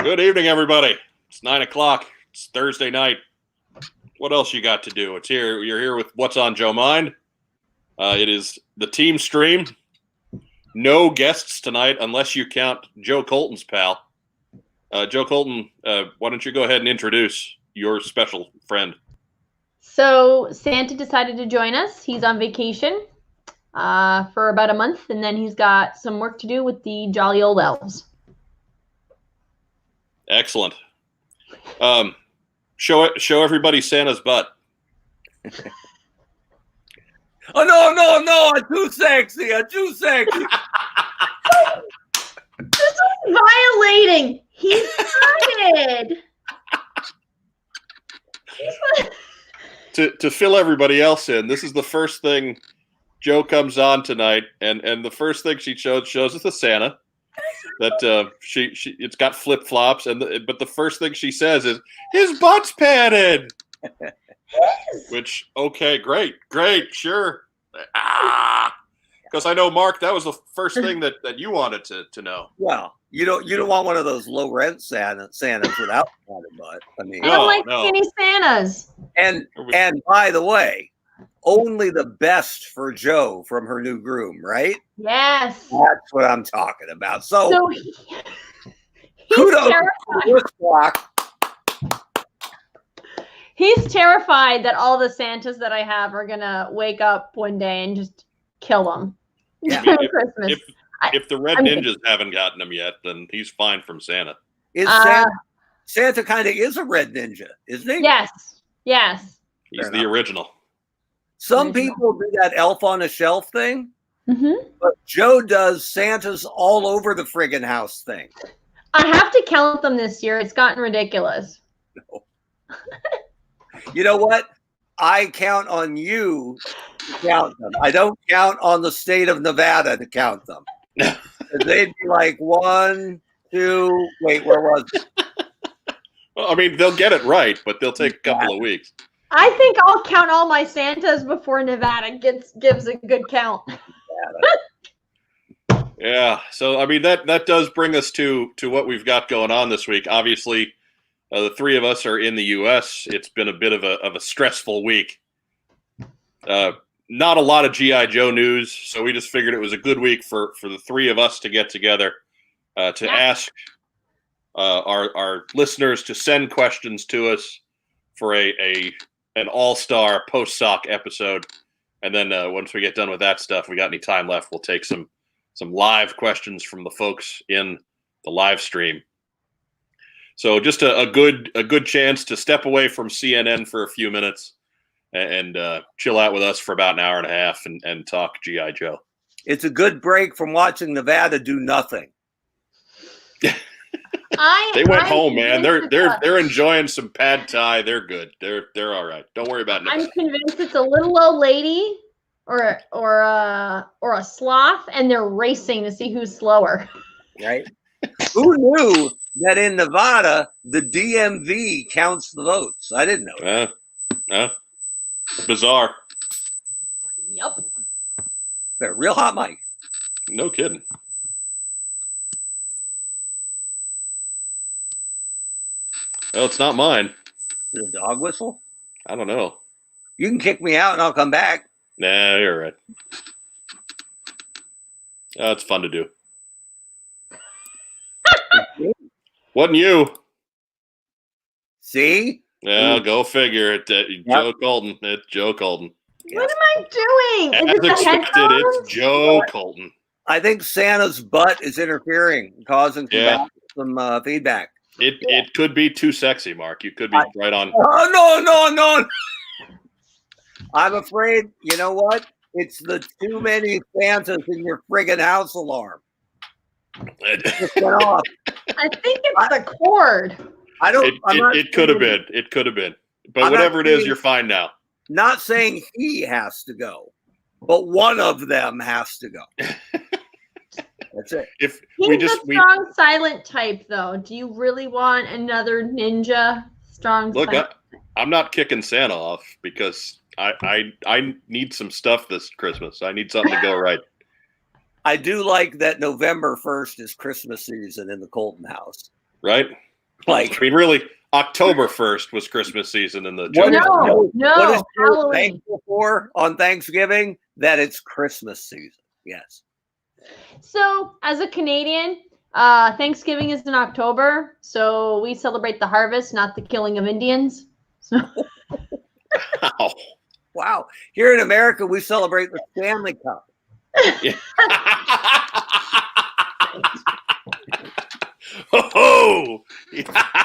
Good evening, everybody. It's 9 o'clock. It's Thursday night. What else you got to do? It's here. You're here with What's on Joe Mind. It is the team stream. No guests tonight unless you count Joe Colton's pal. Joe Colton, why don't you go ahead and introduce your special friend? So Santa decided to join us. He's on vacation for about a month, and then he's got some work to do with the jolly old elves. Excellent. Show everybody Santa's butt. Oh, no, I'm too sexy. This is violating. He started. To fill everybody else in, this is the first thing Joe comes on tonight, and the first thing she shows us the Santa. That it's got flip flops, but the first thing she says is his butt's padded. Which great, sure. Because I know, Mark, that was the first thing that you wanted to know. Well, you don't want one of those low rent Santas without padded butt. I mean, I don't like skinny Santas. And by the way, only the best for Joe from her new groom, right? Yes. That's what I'm talking about. So he's kudos terrified. to this block. He's terrified that all the Santas that I have are gonna wake up one day and just kill him. Yeah. Christmas. If the red ninjas haven't gotten him yet, then he's fine from Santa. Santa kind of is a red ninja, isn't he? Yes. He's Fair the enough. original. Some people do that elf on a shelf thing, Mm-hmm. but Joe does Santa's all over the friggin' house thing. I have to count them this year. It's gotten ridiculous. No. You know what? I count on you to count them. I don't count on the state of Nevada to count them. They'd be like 1, 2. Wait, where was it? Well, I mean, they'll get it right, but they'll take a couple of weeks. I think I'll count all my Santas before Nevada gives a good count. Yeah, so I mean that does bring us to what we've got going on this week. Obviously, the three of us are in the U.S. It's been a bit of a stressful week. Not a lot of G.I. Joe news, so we just figured it was a good week for the three of us to get together to ask our listeners to send questions to us for an all-star Postsac episode. And then once we get done with that stuff, we got any time left, we'll take some live questions from the folks in the live stream. So just a good chance to step away from CNN for a few minutes and chill out with us for about an hour and a half and talk G.I. Joe. It's a good break from watching Nevada do nothing. They went home, man. They're enjoying some pad thai. They're good. They're all right. Don't worry about it. I'm convinced it's a little old lady or a sloth, and they're racing to see who's slower. Right? Who knew that in Nevada the DMV counts the votes? I didn't know that. Bizarre. Yep. They're real hot mic. No kidding. Well, it's not mine. Is it a dog whistle? I don't know. You can kick me out and I'll come back. Nah, you're right. It's fun to do. Wasn't you? See? Yeah, go figure. Joe Colton. It's Joe Colton. What am I doing? As expected, it's Joe Colton. I think Santa's butt is interfering, causing some feedback. It could be too sexy, Mark. You could be right on. Oh, no. I'm afraid, you know what? It's the too many Santas in your friggin' house alarm. Just went off. I think it's the cord. It could have been. It could have been. But whatever it is, you're fine now. Not saying he has to go, but one of them has to go. That's it. He's a strong silent type, though. Do you really want another ninja strong silent? Look, I'm not kicking Santa off because I need some stuff this Christmas. I need something to go right. I do like that November 1st is Christmas season in the Colton house. Right? Like, I mean, really, October 1st was Christmas season in the what is No, what is Joe Halloween. thankful for on Thanksgiving? That it's Christmas season. Yes. So, as a Canadian, Thanksgiving is in October, so we celebrate the harvest, not the killing of Indians. So, Wow. Wow. Here in America, we celebrate the Stanley Cup. Yeah. Oh,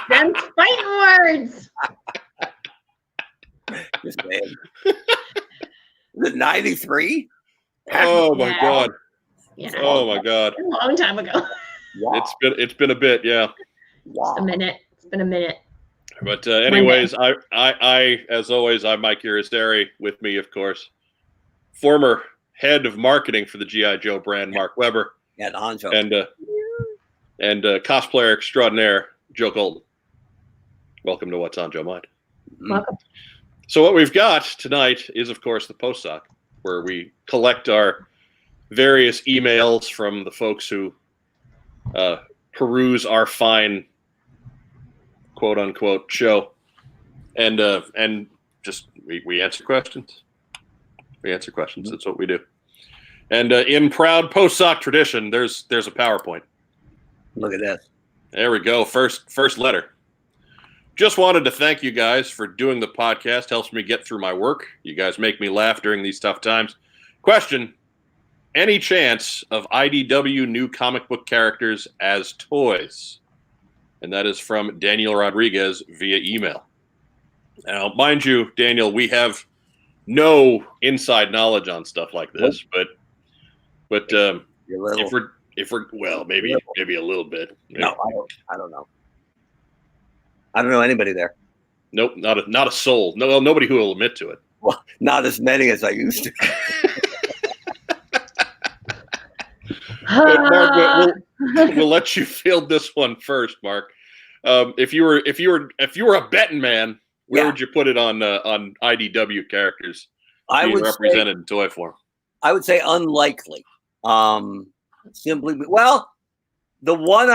them fighting words. Just saying. Is it 93? oh my Yeah. God. Yeah, Oh my God. a long time ago. Wow. It's been a bit, yeah. Wow. Just a minute. It's been a minute. But anyways, I as always, I'm Mike Uristeri. With me, of course, former head of marketing for the G.I. Joe brand, Mark Weber, Yeah, the Hanjo. and cosplayer extraordinaire, Joe Colton. Welcome to What's on Joe Mind. Welcome. So what we've got tonight is, of course, the Postsac, where we collect our various emails from the folks who peruse our fine quote unquote show, and just we answer questions. We answer questions. That's what we do. And in proud Postsac tradition, there's a PowerPoint. Look at this. There we go. First letter. Just wanted to thank you guys for doing the podcast. Helps me get through my work. You guys make me laugh during these tough times. Question: any chance of IDW new comic book characters as toys? And that is from Daniel Rodriguez via email. Now, mind you, Daniel, we have no inside knowledge on stuff like this, but You're little. if we're well, maybe a little bit. Maybe. No, I don't know. I don't know anybody there. Nope, not a soul. No, nobody who will admit to it. Well, not as many as I used to. But Mark, we'll let you field this one first, Mark. If you were a betting man, where would you put it on IDW characters being represented in toy form? I would say unlikely. Simply, well, the one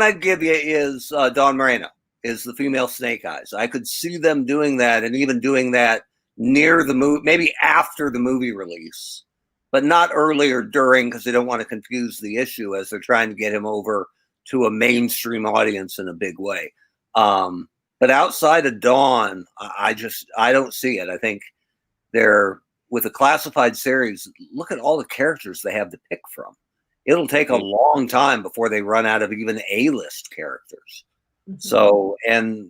I'd give you is Dawn Moreno, is the female Snake Eyes. I could see them doing that, and even doing that near the movie, maybe after the movie release, but not early or during, because they don't want to confuse the issue as they're trying to get him over to a mainstream audience in a big way. But outside of Dawn, I don't see it. I think they're, with a classified series, look at all the characters they have to pick from. It'll take a long time before they run out of even A-list characters. So, and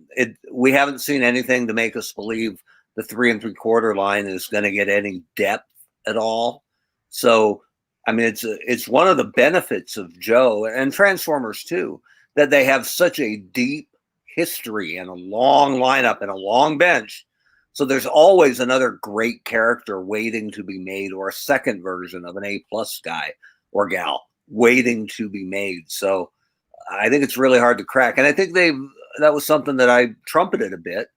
we haven't seen anything to make us believe the 3 3/4 line is going to get any depth at all. So, I mean, it's one of the benefits of Joe and Transformers too, that they have such a deep history and a long lineup and a long bench. So there's always another great character waiting to be made, or a second version of an A+ guy or gal waiting to be made. So I think it's really hard to crack. And I think that was something that I trumpeted a bit,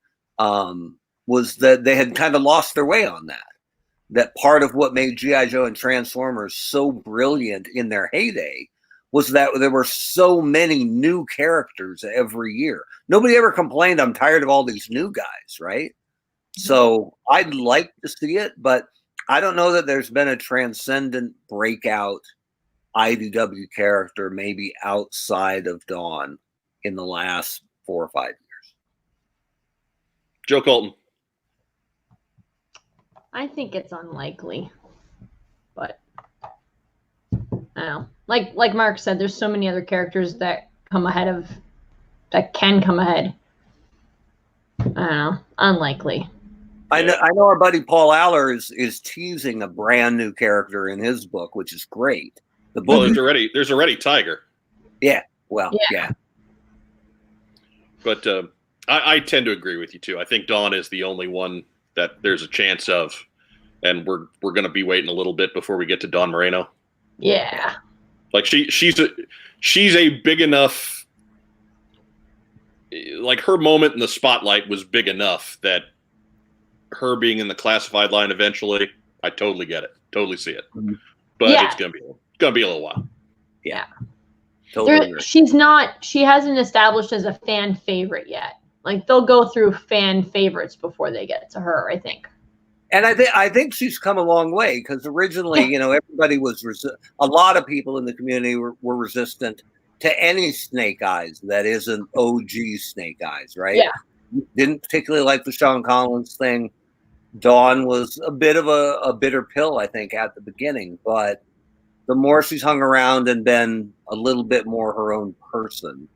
was that they had kind of lost their way on that. That part of what made G.I. Joe and Transformers so brilliant in their heyday was that there were so many new characters every year. Nobody ever complained, I'm tired of all these new guys, right? So I'd like to see it, but I don't know that there's been a transcendent breakout IDW character maybe outside of Dawn in the last 4 or 5 years. Joe Colton. I think it's unlikely, but I don't know. Like Mark said, there's so many other characters that can come ahead. I don't know. Unlikely. I know our buddy Paul Aller is teasing a brand new character in his book, which is great. The book, there's already Tiger. Yeah. Well, yeah. But I tend to agree with you too. I think Dawn is the only one that there's a chance of, and we're going to be waiting a little bit before we get to Dawn Moreno. Yeah. Like she's a big enough, like her moment in the spotlight was big enough that her being in the classified line eventually, I totally get it. Totally see it. But it's going to be a little while. Yeah. Totally agree. She hasn't established as a fan favorite yet. Like they'll go through fan favorites before they get to her, I think. And I think she's come a long way, because originally, everybody was a lot of people in the community were resistant to any Snake Eyes that isn't OG Snake Eyes, right? Yeah. Didn't particularly like the Sean Collins thing. Dawn was a bit of a bitter pill, I think, at the beginning, but the more she's hung around and been a little bit more her own person,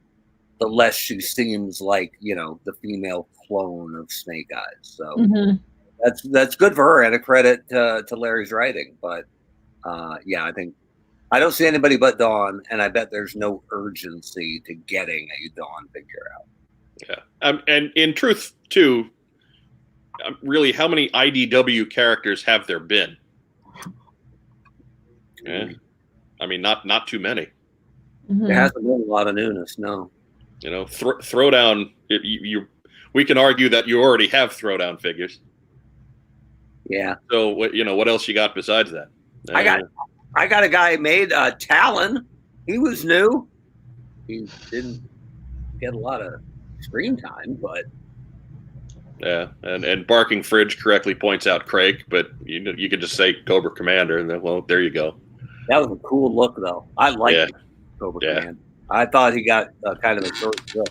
the less she seems like, the female clone of Snake Eyes. So that's good for her, and a credit to Larry's writing. But I think I don't see anybody but Dawn, and I bet there's no urgency to getting a Dawn figure out. Yeah. And in truth, too, really, how many IDW characters have there been? Yeah. I mean, not too many. There hasn't been a lot of newness, no. Throwdown. We can argue that you already have Throwdown figures. Yeah. So what else you got besides that? I got a guy made Talon. He was new. He didn't get a lot of screen time, but yeah. And Barking Fridge correctly points out Craig, but you could just say Cobra Commander, and then there you go. That was a cool look, though. I liked Cobra Commander. I thought he got kind of a short look.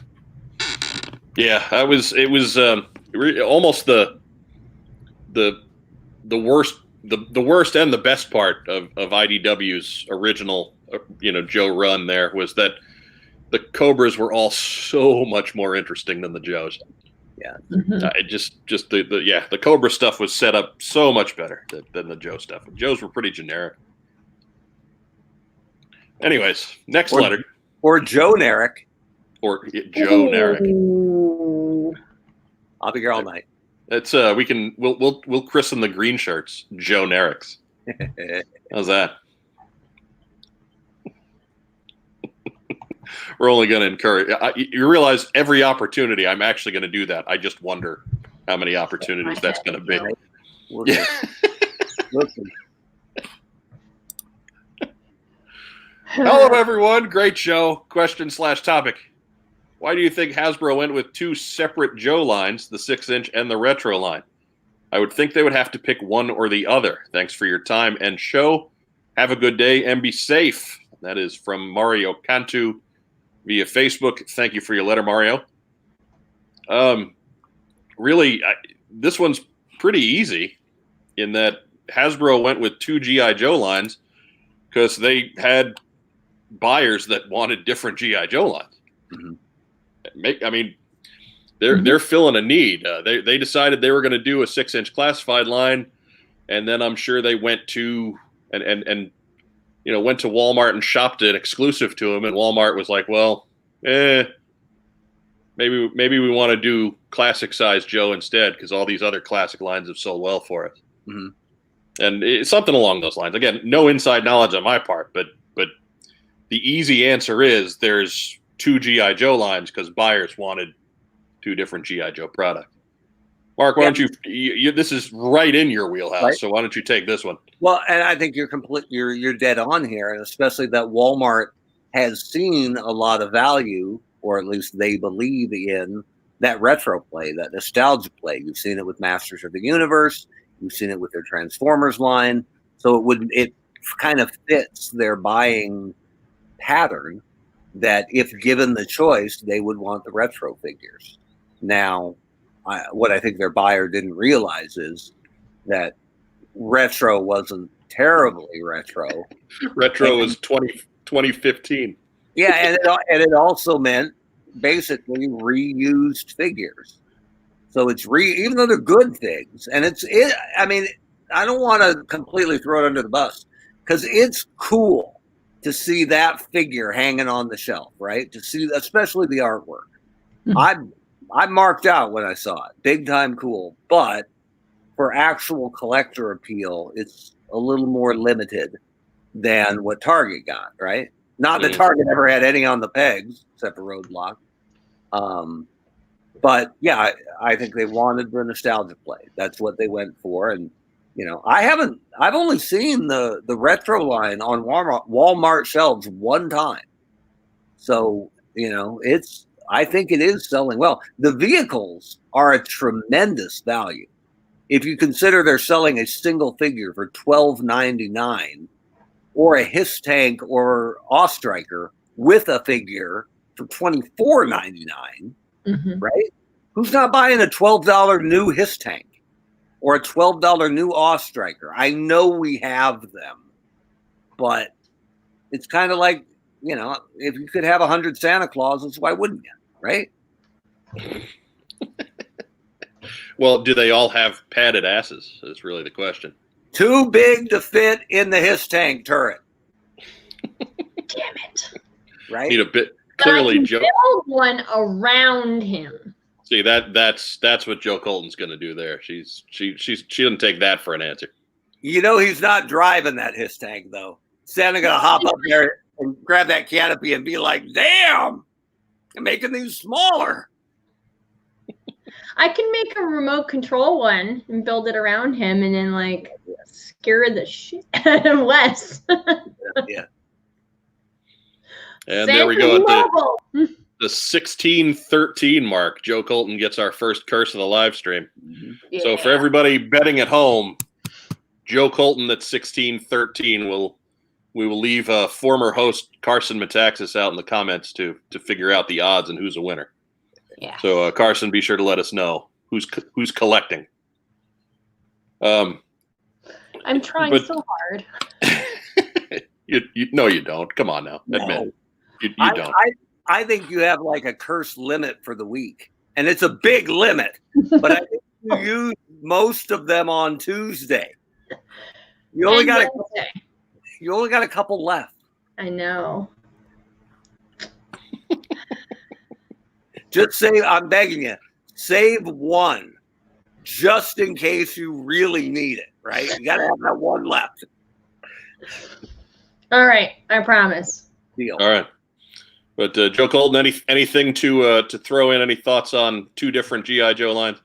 Yeah, it was almost the worst and the best part of IDW's original Joe run there was that the Cobras were all so much more interesting than the Joes. Yeah, the Cobra stuff was set up so much better than the Joe stuff. Joes were pretty generic. Anyways, next letter. Or Joe Narek. Or Joe Narek. I'll be here all night. It's we'll christen the green shirts Joe Nareks. How's that? We're only going to encourage. You realize every opportunity I'm actually going to do that. I just wonder how many opportunities that's going to be. Listen. Hello, everyone. Great show. Question/topic. Why do you think Hasbro went with two separate Joe lines, the 6-inch and the retro line? I would think they would have to pick one or the other. Thanks for your time and show. Have a good day and be safe. That is from Mario Cantu via Facebook. Thank you for your letter, Mario. Really, this one's pretty easy in that Hasbro went with two G.I. Joe lines because they had buyers that wanted different G.I. Joe lines. They're filling a need. They decided they were going to do a 6-inch classified line, and then I'm sure they went to went to Walmart and shopped it exclusive to them, and Walmart was like, well, maybe we want to do classic size Joe instead because all these other classic lines have sold well for us. And it's something along those lines. Again, no inside knowledge on my part, but the easy answer is there's two G.I. Joe lines because buyers wanted two different G.I. Joe products. Mark, why don't you this is right in your wheelhouse, right? So why don't you take this one? Well, and I think you're dead on here, and especially that Walmart has seen a lot of value, or at least they believe in that retro play, that nostalgia play. You've seen it with Masters of the Universe, you've seen it with their Transformers line, so it kind of fits their buying pattern that if given the choice, they would want the retro figures. Now, what I think their buyer didn't realize is that retro wasn't terribly retro. Retro was 2015. Yeah, and it also meant basically reused figures. So it's even though they're good things, and I mean, I don't want to completely throw it under the bus because it's cool to see that figure hanging on the shelf, right? To see, especially the artwork. I marked out when I saw it. Big time cool. But for actual collector appeal, it's a little more limited than what Target got, right? Not that Target ever had any on the pegs, except for Roadblock. But yeah, I think they wanted the nostalgia play. That's what they went for. And I've only seen the retro line on Walmart shelves one time. So, I think it is selling well. The vehicles are a tremendous value. If you consider they're selling a single figure for $12.99, or a Hiss tank or Ostriker with a figure for $24.99, right? Who's not buying a $12 new Hiss tank or a $12 new Ostriker? I know we have them, but it's kind of like, if you could have 100 Santa Clauses, why wouldn't you, right? Well, do they all have padded asses? Is really the question. Too big to fit in the Hiss tank turret. Damn it! Right? Need a bit. But Clearly, I can Joe. build one around him. See that's what Joe Colton's going to do there. She doesn't take that for an answer. He's not driving that Hiss tank though. Santa gonna hop up there and grab that canopy and be like, "Damn, I'm making these smaller." I can make a remote control one and build it around him, and then scare the shit out of Wes. Yeah. And there we go at the 16:13 mark. Joe Colton gets our first curse of the live stream. Yeah. So for everybody betting at home, Joe Colton at 16:13 we will leave former host Carson Metaxas out in the comments to figure out the odds and who's a winner. Yeah. So Carson, be sure to let us know who's collecting. I'm trying so hard. You don't. Come on now, admit it. You don't. I think you have a curse limit for the week, and it's a big limit. But I think you use most of them on Tuesday. You only got a couple left. I know. Just I'm begging you, save one, just in case you really need it. Right? You got to have that one left. All right, I promise. Deal. All right. But Joe Colton, anything to throw in? Any thoughts on two different GI Joe lines?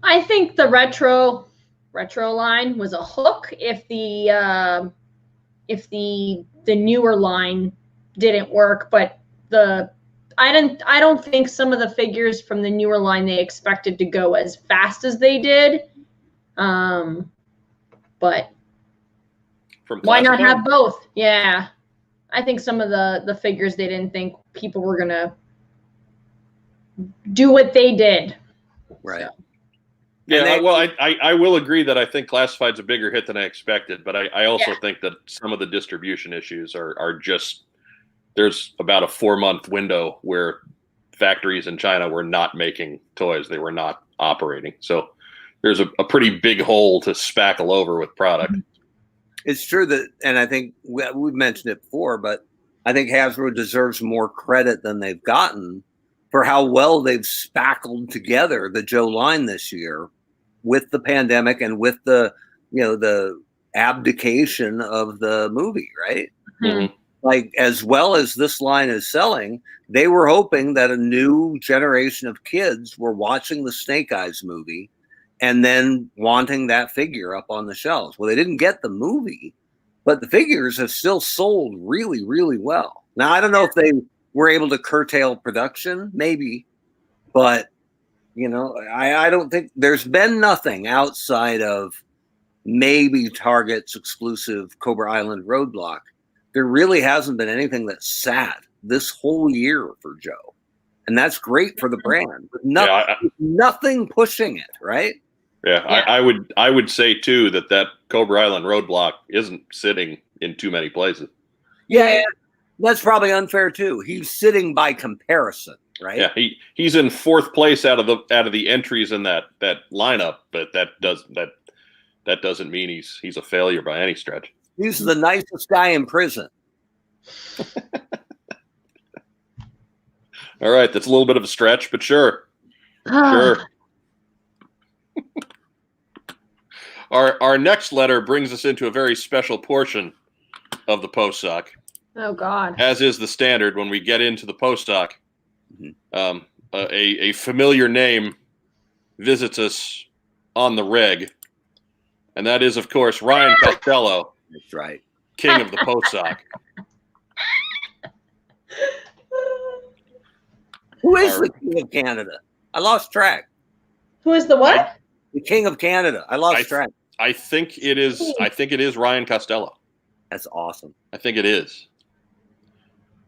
I think the retro line was a hook. If the newer line didn't work, but I don't think some of the figures from the newer line they expected to go as fast as they did. But why not have both? Yeah. I think some of the figures they didn't think people were gonna do what they did. Right. So. Yeah, well, I will agree that I think Classified's a bigger hit than I expected, but I also think that some of the distribution issues are just there's about a 4-month window where factories in China were not making toys. They were not operating. So there's a pretty big hole to spackle over with product. It's true that, and I think we've mentioned it before, but I think Hasbro deserves more credit than they've gotten for how well they've spackled together the Joe line this year with the pandemic and with the abdication of the movie, right? Mm-hmm. As well as this line is selling, they were hoping that a new generation of kids were watching the Snake Eyes movie and then wanting that figure up on the shelves. Well, they didn't get the movie, but the figures have still sold really, really well. Now, I don't know if they were able to curtail production, maybe, but, I don't think there's been nothing outside of maybe Target's exclusive Cobra Island Roadblock. There really hasn't been anything that sat this whole year for Joe. And that's great for the brand, but nothing pushing it, right? Yeah, I would say too that Cobra Island Roadblock isn't sitting in too many places. Yeah, that's probably unfair too. He's sitting by comparison, right? Yeah, he's in 4th place out of the entries in that lineup, but that doesn't mean he's a failure by any stretch. He's the nicest guy in prison. All right, that's a little bit of a stretch, but sure. Sure. Our next letter brings us into a very special portion of the Postsac. Oh God! As is the standard when we get into the Postsac, a familiar name visits us on the reg, and that is, of course, Ryan Costello. That's right, King of the Postsac. Who is the King of Canada? I lost track. Who is the what? The King of Canada. I lost track. I think it is. I think it is Ryan Costello. That's awesome. I think it is.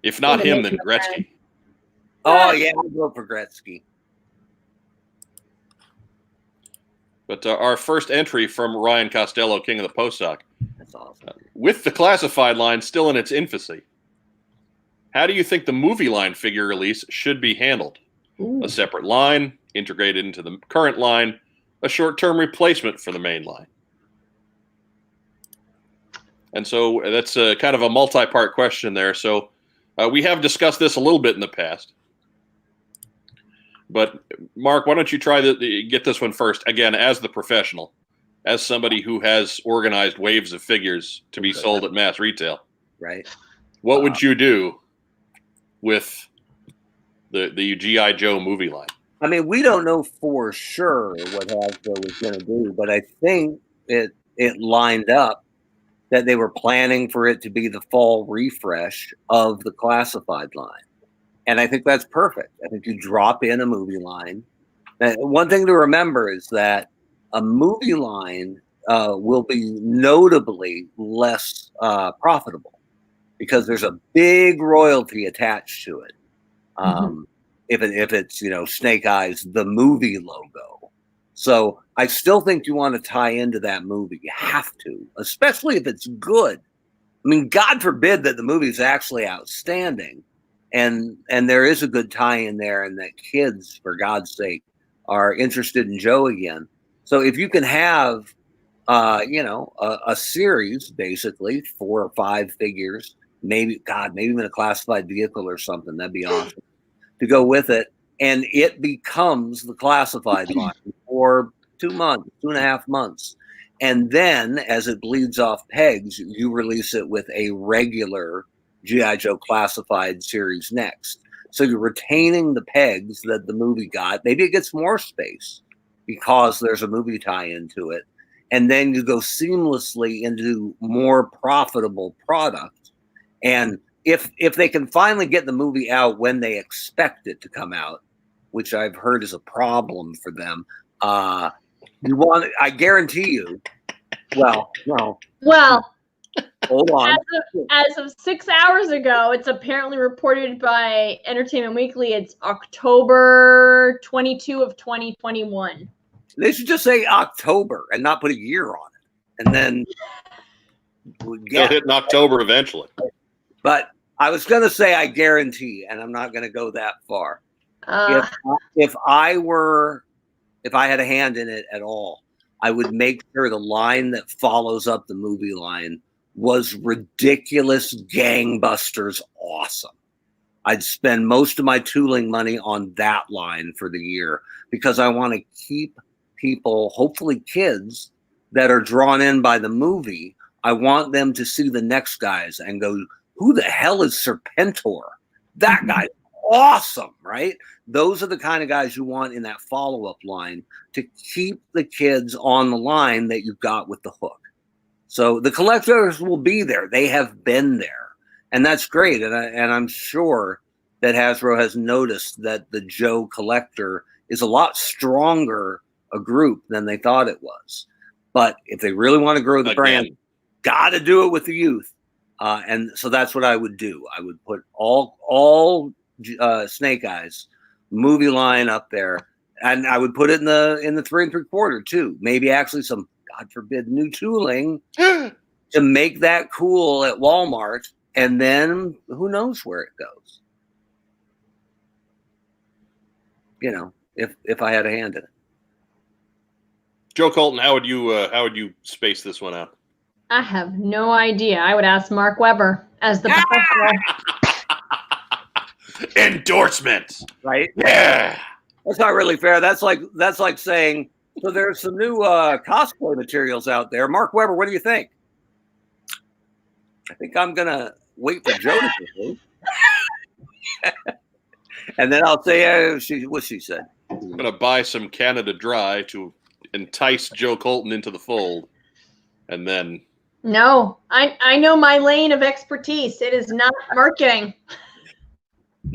If not him, then Gretzky. Oh yeah, I'll go for Gretzky. But our first entry from Ryan Costello, King of the Postsac. That's awesome. With the classified line still in its infancy, how do you think the movie line figure release should be handled? Ooh. A separate line, integrated into the current line, a short-term replacement for the main line? And so that's kind of a multi-part question there. So we have discussed this a little bit in the past. But Mark, why don't you try to get this one first? Again, as the professional, as somebody who has organized waves of figures to be sold at mass retail. Right. What would you do with the G.I. Joe movie line? I mean, we don't know for sure what Hasbro was going to do, but I think it lined up that they were planning for it to be the fall refresh of the classified line. And I think that's perfect. I think you drop in a movie line. Now, one thing to remember is that a movie line will be notably less profitable because there's a big royalty attached to it. If it's, Snake Eyes, the movie logo. So I still think you want to tie into that movie. You have to, especially if it's good. I mean, God forbid that the movie's actually outstanding. And there is a good tie-in there, and that kids, for God's sake, are interested in Joe again. So if you can have, a series, basically 4 or 5 figures, maybe even a classified vehicle or something, that'd be awesome to go with it. And it becomes the classified line for 2 months, 2.5 months. And then as it bleeds off pegs, you release it with a regular G.I. Joe classified series next. So you're retaining the pegs that the movie got. Maybe it gets more space because there's a movie tie-in to it. And then you go seamlessly into more profitable product. And if they can finally get the movie out when they expect it to come out, which I've heard is a problem for them, I guarantee you, well, hold on. As of 6 hours ago, it's apparently reported by Entertainment Weekly. It's October 22 of 2021. They should just say October and not put a year on it, and then They'll hit in October eventually. But I was going to say I guarantee, and I'm not going to go that far. If I had a hand in it at all, I would make sure the line that follows up the movie line was ridiculous, gangbusters, awesome. I'd spend most of my tooling money on that line for the year because I want to keep people, hopefully kids, that are drawn in by the movie. I want them to see the next guys and go, who the hell is Serpentor? That guy's awesome, right? Those are the kind of guys you want in that follow-up line to keep the kids on the line that you've got with the hook. So the collectors will be there. They have been there. And that's great. And I'm sure that Hasbro has noticed that the Joe collector is a lot stronger a group than they thought it was. But if they really want to grow the brand, got to do it with the youth. And so that's what I would do. I would put all Snake Eyes movie line up there, and I would put it in the 3 3/4 too. Maybe actually some, God forbid, new tooling to make that cool at Walmart, and then who knows where it goes. If I had a hand in it. Joe Colton, how would you space this one out? I have no idea. I would ask Mark Weber as the professional. Endorsements, right? Yeah, that's not really fair. That's like saying, so there's some new cosplay materials out there. Mark Weber, what do you think? I think I'm gonna wait for Joe to say, and then I'll say what she said. I'm gonna buy some Canada Dry to entice Joe Colton into the fold, and then. No, I know my lane of expertise. It is not marketing.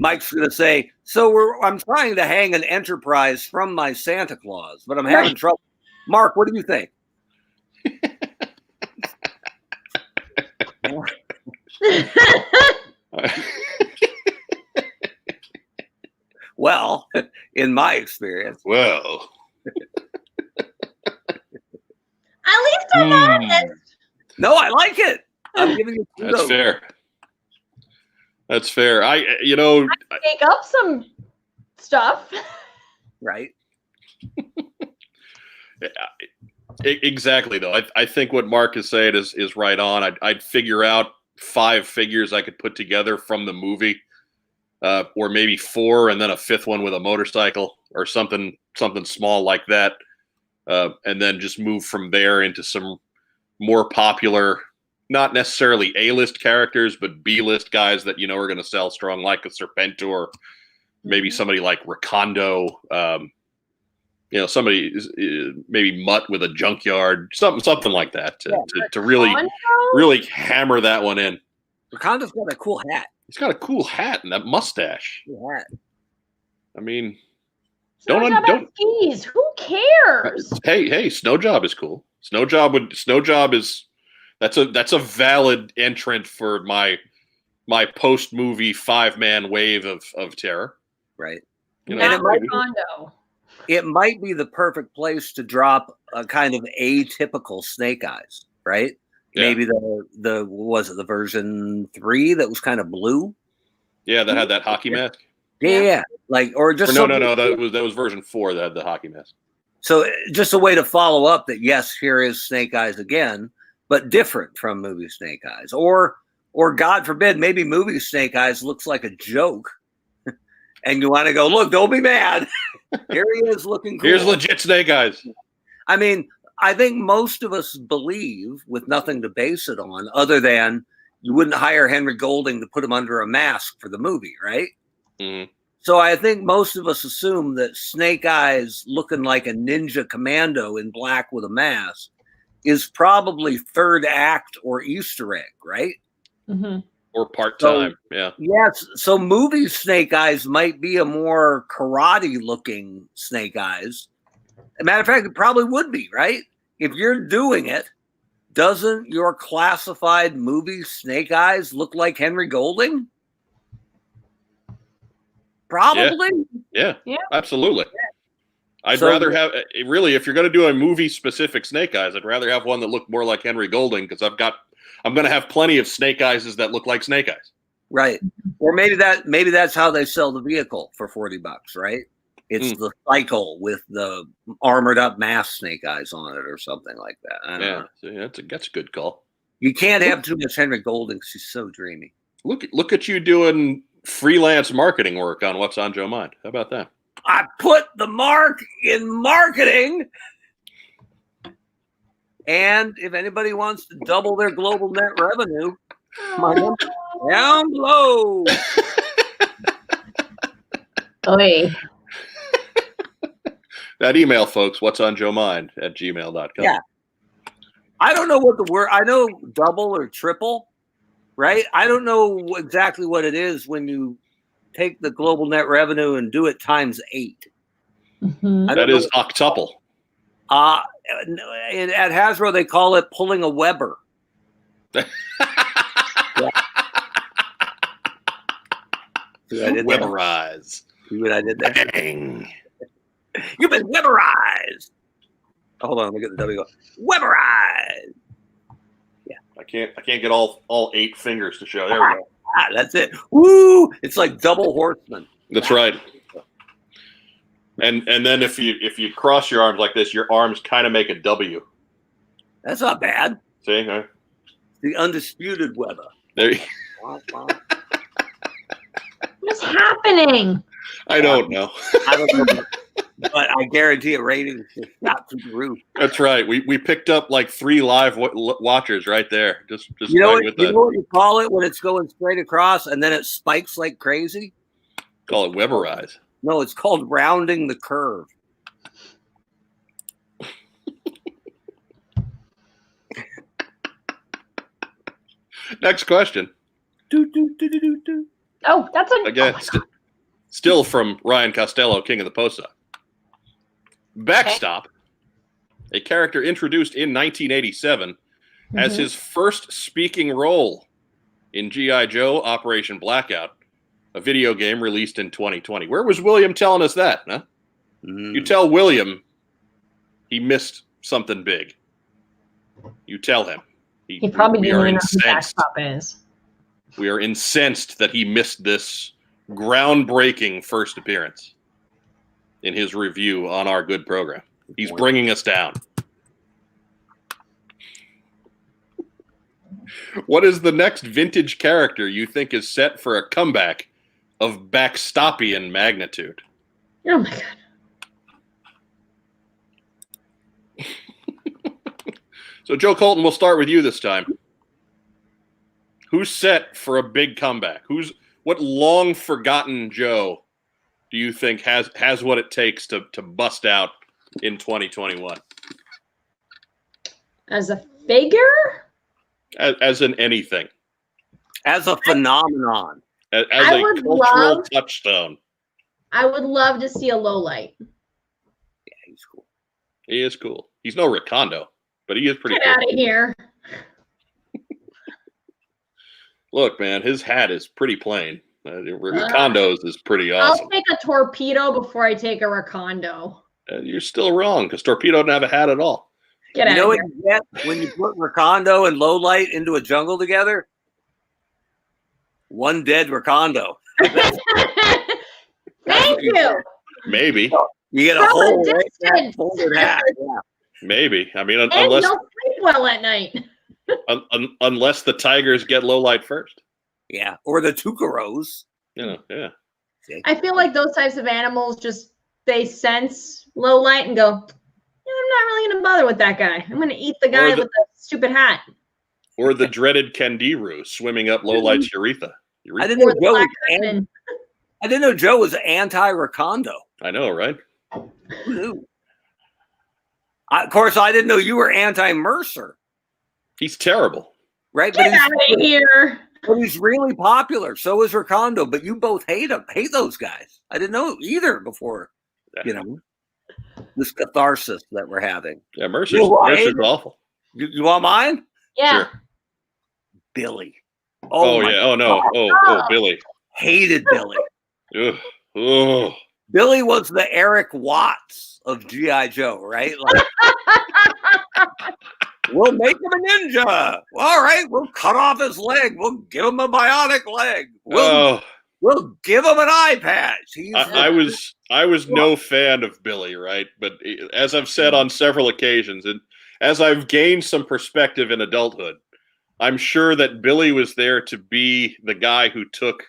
Mike's going to say, so I'm trying to hang an Enterprise from my Santa Claus, but I'm having trouble. Mark, what do you think? Well, in my experience. Well. At least I'm honest. No, I like it. I'm giving you kudos. That's fair. That's fair. I make up some stuff. Right. Exactly, though. I think what Mark is saying is right on. I'd figure out 5 figures I could put together from the movie, or maybe 4, and then a 5th one with a motorcycle or something small like that, and then just move from there into some more popular, not necessarily A-list characters, but B-list guys that are going to sell strong, like a Serpentor, maybe somebody like Recondo, somebody maybe Mutt with a junkyard, something like that to really hammer that one in. Recondo's got a cool hat. He's got a cool hat and that mustache. Cool hat. I mean, don't skis. Who cares? Hey, Snow Job is cool. Snow Job is that's a valid entrant for my post movie 5-man wave of terror. Right. It might be the perfect place to drop a kind of atypical Snake Eyes, right? Yeah. Maybe the version 3 that was kind of blue. Yeah, that had that hockey mask. Yeah. That was version 4 that had the hockey mask. So just a way to follow up that, yes, here is Snake Eyes again, but different from movie Snake Eyes. Or God forbid, maybe movie Snake Eyes looks like a joke. And you want to go, look, don't be mad. Here he is looking cool. Here's legit Snake Eyes. I mean, I think most of us believe, with nothing to base it on, other than you wouldn't hire Henry Golding to put him under a mask for the movie, right? Mm-hmm. So I think most of us assume that Snake Eyes looking like a ninja commando in black with a mask is probably third act or Easter egg, right? Mm-hmm. Or part-time, yeah. Yes, so movie Snake Eyes might be a more karate-looking Snake Eyes. As a matter of fact, it probably would be, right? If you're doing it, doesn't your classified movie Snake Eyes look like Henry Golding? Probably. Yeah, absolutely. I'd rather have, really, if you're going to do a movie-specific Snake Eyes, I'd rather have one that looked more like Henry Golding, because I'm going to have plenty of Snake Eyes that look like Snake Eyes. Right. Or maybe that's how they sell the vehicle for $40, right? It's the cycle with the armored up mask Snake Eyes on it or something like that. That's a good call. You can't have too much Henry Golding because he's so dreamy. Look at you doing freelance marketing work on What's on Joe Mind. How about that? I put the mark in marketing. And if anybody wants to double their global net revenue, my number down below. Oy. That email, folks, what's on Joe Mind at gmail.com. Yeah. I don't know what the word, I know double or triple, right? I don't know exactly what it is when you take the global net revenue and do it times 8. Mm-hmm. That is octuple. At Hasbro, they call it pulling a Weber. Weberize. See what I did there? Dang. You've been Weberized. Hold on, let me get the W. Weberized. Yeah. I can't get all 8 fingers to show. There we go. That's it. Woo! It's like double horseman. That's right. And then if you cross your arms like this, your arms kind of make a W. That's not bad. See? Huh? The undisputed Weber. There. What's happening? I don't know. I don't know. But I guarantee a ratings just shot through the roof. That's right. We picked up like 3 live watchers right there. Just you know what you call it when it's going straight across and then it spikes like crazy? Call it Weberize. No, it's called rounding the curve. Next question. Oh, that's a Again, still from Ryan Costello, King of the Postsac. Backstop, a character introduced in 1987 as his first speaking role in G.I. Joe Operation Blackout, a video game released in 2020. Where was William telling us that? Huh? You tell William he missed something big. You tell him. He probably we didn't are even know who incensed. Backstop is. We are incensed that he missed this groundbreaking first appearance in his review on our good program. He's bringing us down. What is the next vintage character you think is set for a comeback of backstopian magnitude? Oh my god. So, Joe Colton, we'll start with you this time. Who's set for a big comeback? What long forgotten Joe do you think has what it takes to bust out in 2021? As a figure? As in anything. As a phenomenon. As a cultural touchstone. I would love to see a lowlight. Yeah, he's cool. He is cool. He's no Ricondo, but he is pretty Get cool. out of here. Look, man, his hat is pretty plain. Ricondo's is pretty awesome. I'll take a torpedo before I take a Ricondo. You're still wrong, because Torpedo didn't have a hat at all. Get out You know of what you get when you put Ricondo and Lowlight into a jungle together? One dead Ricondo. here. Thank you. Maybe. You get a From a whole distance. folded hat. Yeah. Maybe. I mean, And unless you'll sleep well at night. unless the Tigers get Lowlight first. Yeah. Or the Tucaros. Yeah. I feel like those types of animals they sense low light and go, I'm not really going to bother with that guy. I'm going to eat the guy with the stupid hat. Or the dreaded Candiru swimming up Lowlight's urethra. I didn't know Joe was Black I didn't know Joe was anti-Ricondo. I know, right? Who knew? Of course, I didn't know you were anti-Mercer. He's terrible. Right? Get out of here. But he's really popular. So is Ricondo. But you both hate him. Hate those guys. I didn't know either before, this catharsis that we're having. Yeah, Mercer's awful. You want mine? Yeah. Sure. Billy. Oh yeah. Oh no. Oh, Billy. Hated Billy. Ugh. Oh. Billy was the Eric Watts of G.I. Joe, right? Like, we'll make him a ninja. All right, we'll cut off his leg. We'll give him a bionic leg. We'll give him an eye patch. I was no fan of Billy, right? But as I've said on several occasions, and as I've gained some perspective in adulthood, I'm sure that Billy was there to be the guy who took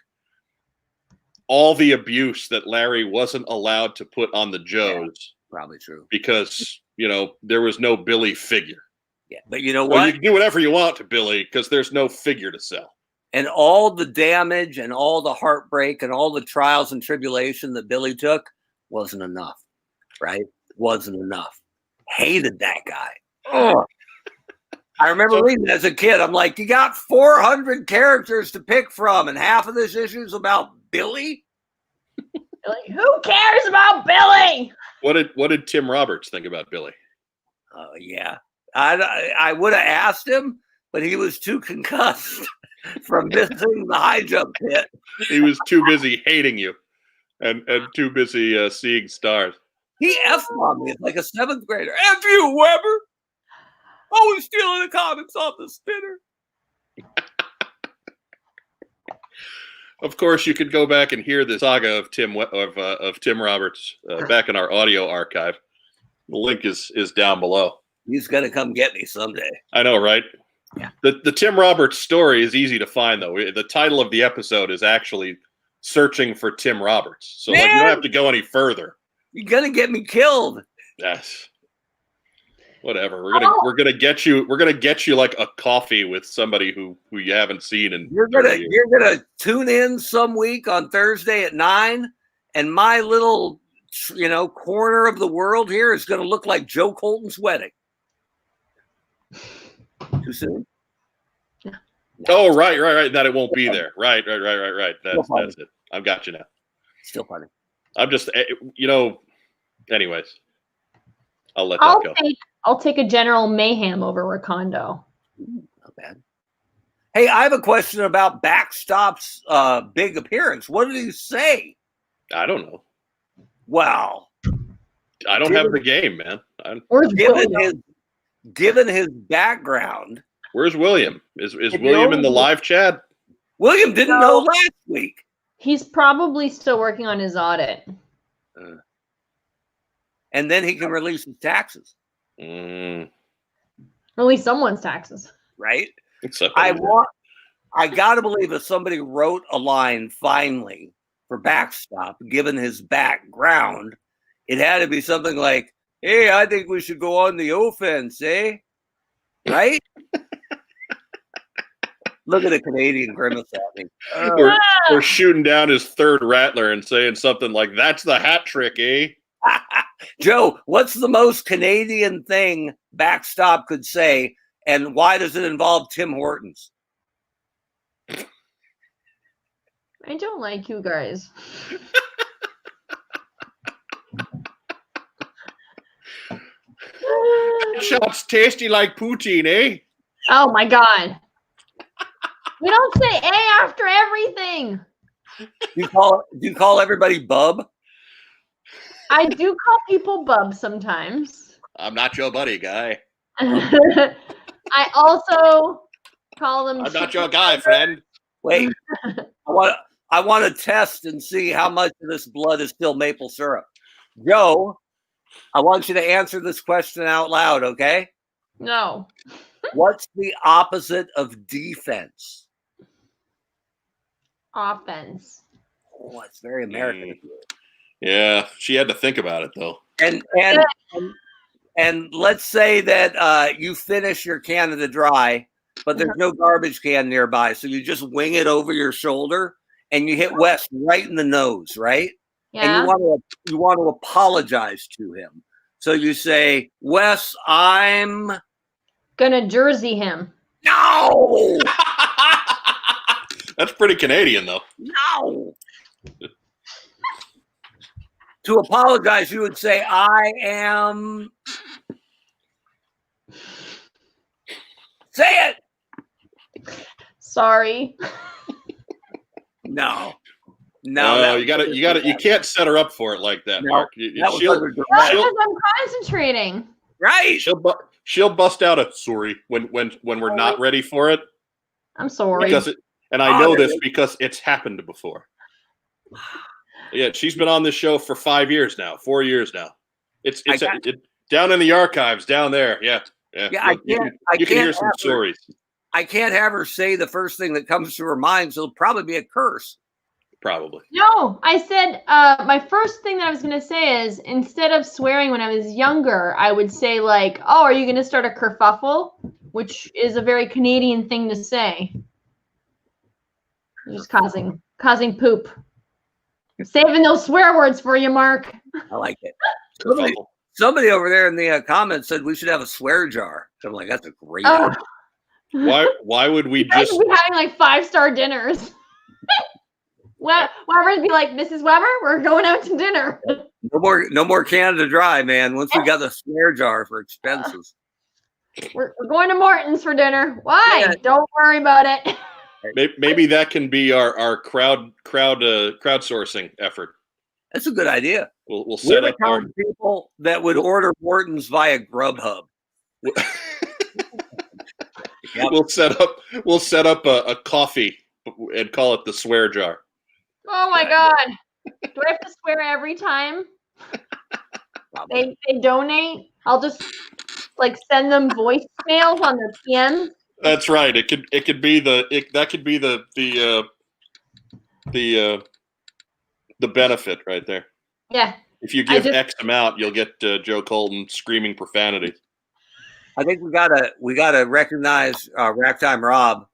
all the abuse that Larry wasn't allowed to put on the Joes. Yeah, probably true. Because, there was no Billy figure. Yeah, but you know what? Well, you can do whatever you want to Billy because there's no figure to sell. And all the damage and all the heartbreak and all the trials and tribulation that Billy took wasn't enough, right? Wasn't enough. Hated that guy. Ugh. I remember reading as a kid, I'm like, you got 400 characters to pick from, and half of this issue is about Billy? Like, who cares about Billy? What did Tim Roberts think about Billy? Yeah. I would have asked him, but he was too concussed from missing the high jump pit. He was too busy hating you and too busy seeing stars. He F-bombed me. It's like a 7th grader. F you, Weber. Always stealing the comics off the spinner. Of course, you could go back and hear the saga of Tim Roberts back in our audio archive. The link is down below. He's gonna come get me someday. I know, right? Yeah. The Tim Roberts story is easy to find, though. The title of the episode is actually "Searching for Tim Roberts," so you don't have to go any further. You're gonna get me killed. Yes. Whatever. We're gonna get you like a coffee with somebody who you haven't seen in. You're gonna tune in some week on Thursday at 9, and my little corner of the world here is gonna look like Joe Colton's wedding. Too soon? Oh, right. That it won't be there. Right. That's it. I've got you now. Still funny. I'm just, anyways, I'll let that go. I'll take a General Mayhem over Rakondo. Not bad. Hey, I have a question about Backstop's big appearance. What did he say? I don't know. Wow. I don't have the game, man. Given his background. Where's William? Is William in the live chat? William didn't know last week. He's probably still working on his audit. And then he can release his taxes. Release someone's taxes. Right? So, I got to believe if somebody wrote a line finally for Backstop, given his background, it had to be something like, hey, I think we should go on the offense, eh? Right? Look at the Canadian grimace at me. We're shooting down his third Rattler and saying something like, that's the hat trick, eh? Joe, what's the most Canadian thing Backstop could say, and why does it involve Tim Hortons? I don't like you guys. Shots tasty like poutine, eh? Oh my God. We don't say A after everything. Do you call everybody Bub? I do call people bub sometimes. I'm not your buddy, guy. I also call them. I'm not your guy, friend. Wait, I want to test and see how much of this blood is still maple syrup. Joe, I want you to answer this question out loud, okay? No. What's the opposite of defense? Offense. Oh, it's very American. Yeah, she had to think about it though. And let's say that you finish your Canada Dry, but there's no garbage can nearby, so you just wing it over your shoulder and you hit Wes right in the nose, right? Yeah. And you want to apologize to him. So you say, Wes, I'm gonna jersey him. No. That's pretty Canadian though. No. To apologize, you would say, I am. Say it. Sorry. No. You can't set her up for it like that, Mark. Because I'm concentrating. Right. She'll bust out a sorry when we're not ready for it. I'm sorry. I know this because it's happened before. Yeah, she's been on this show for 4 years now. It's down in the archives down there. Yeah. You can hear some stories. I can't have her say the first thing that comes to her mind, so it'll probably be a curse. Probably. No, I said my first thing that I was going to say is instead of swearing when I was younger, I would say like, "Oh, are you going to start a kerfuffle?" Which is a very Canadian thing to say. You're just causing poop. Saving those swear words for you, Mark. I like it. Somebody over there in the comments said we should have a swear jar. So I'm like, that's a great idea. Why would we just be having like 5-star dinners? Weber'd be like, Mrs. Weber, we're going out to dinner. No more Canada Dry, man. Once we got the swear jar for expenses. We're going to Morton's for dinner. Why? Yeah. Don't worry about it. Maybe that can be our crowdsourcing effort. That's a good idea. We'll set up our people that would order Morton's via Grubhub. We'll set up a coffee and call it the swear jar. Oh my God! Do I have to swear every time they donate? I'll just like send them voicemails on their PMs. That's right. That could be the benefit right there. Yeah. If you give X amount, you'll get Joe Colton screaming profanity. I think we gotta recognize Racktime Rob,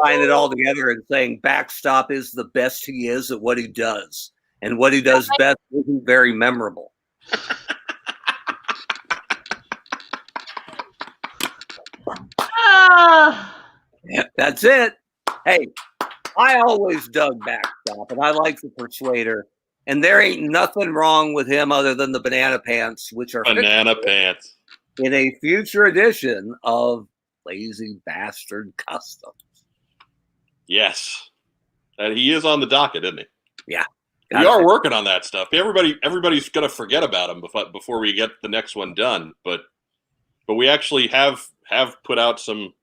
tying it all together and saying Backstop is the best he is at what he does, and what he does best isn't very memorable. That's it. Hey, I always dug Backstop, and I like the Persuader. And there ain't nothing wrong with him other than the banana pants, which are Banana pants. in a future edition of Lazy Bastard Customs. Yes. And he is on the docket, isn't he? Yeah. We are working on that stuff. Everybody's going to forget about him before we get the next one done. But we actually have put out some.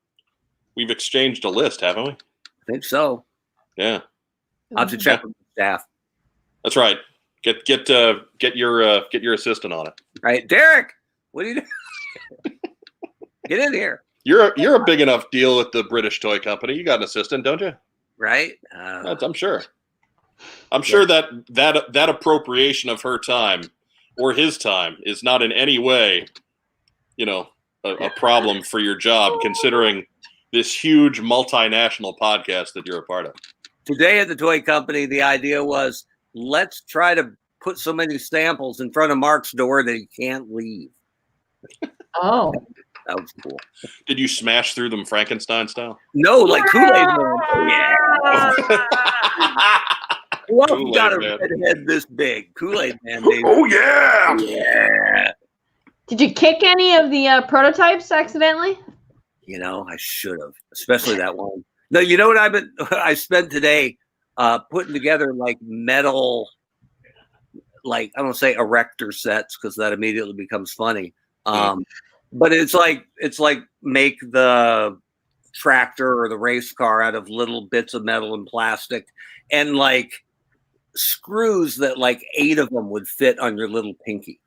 We've exchanged a list, haven't we? I think so. Yeah. I'll have to check with the staff. That's right. Get your assistant on it. All right, Derek. What are you doing? Get in here. You're a big enough deal with the British toy company. You got an assistant, don't you? Right. I'm sure. I'm sure that appropriation of her time or his time is not in any way, a problem for your job, considering this huge multinational podcast that you're a part of. Today at the toy company, the idea was let's try to put so many samples in front of Mark's door that he can't leave. Oh. That was cool. Did you smash through them Frankenstein style? No, like Kool-Aid Man. Yeah. Well, you got a red head this big. Kool-Aid Man, baby. Oh, yeah. Yeah. Did you kick any of the prototypes accidentally? I should have, especially that one. No, you know what I spent today putting together like metal, like I don't say erector sets because that immediately becomes funny. But it's like make the tractor or the race car out of little bits of metal and plastic, and like screws that like 8 of them would fit on your little pinky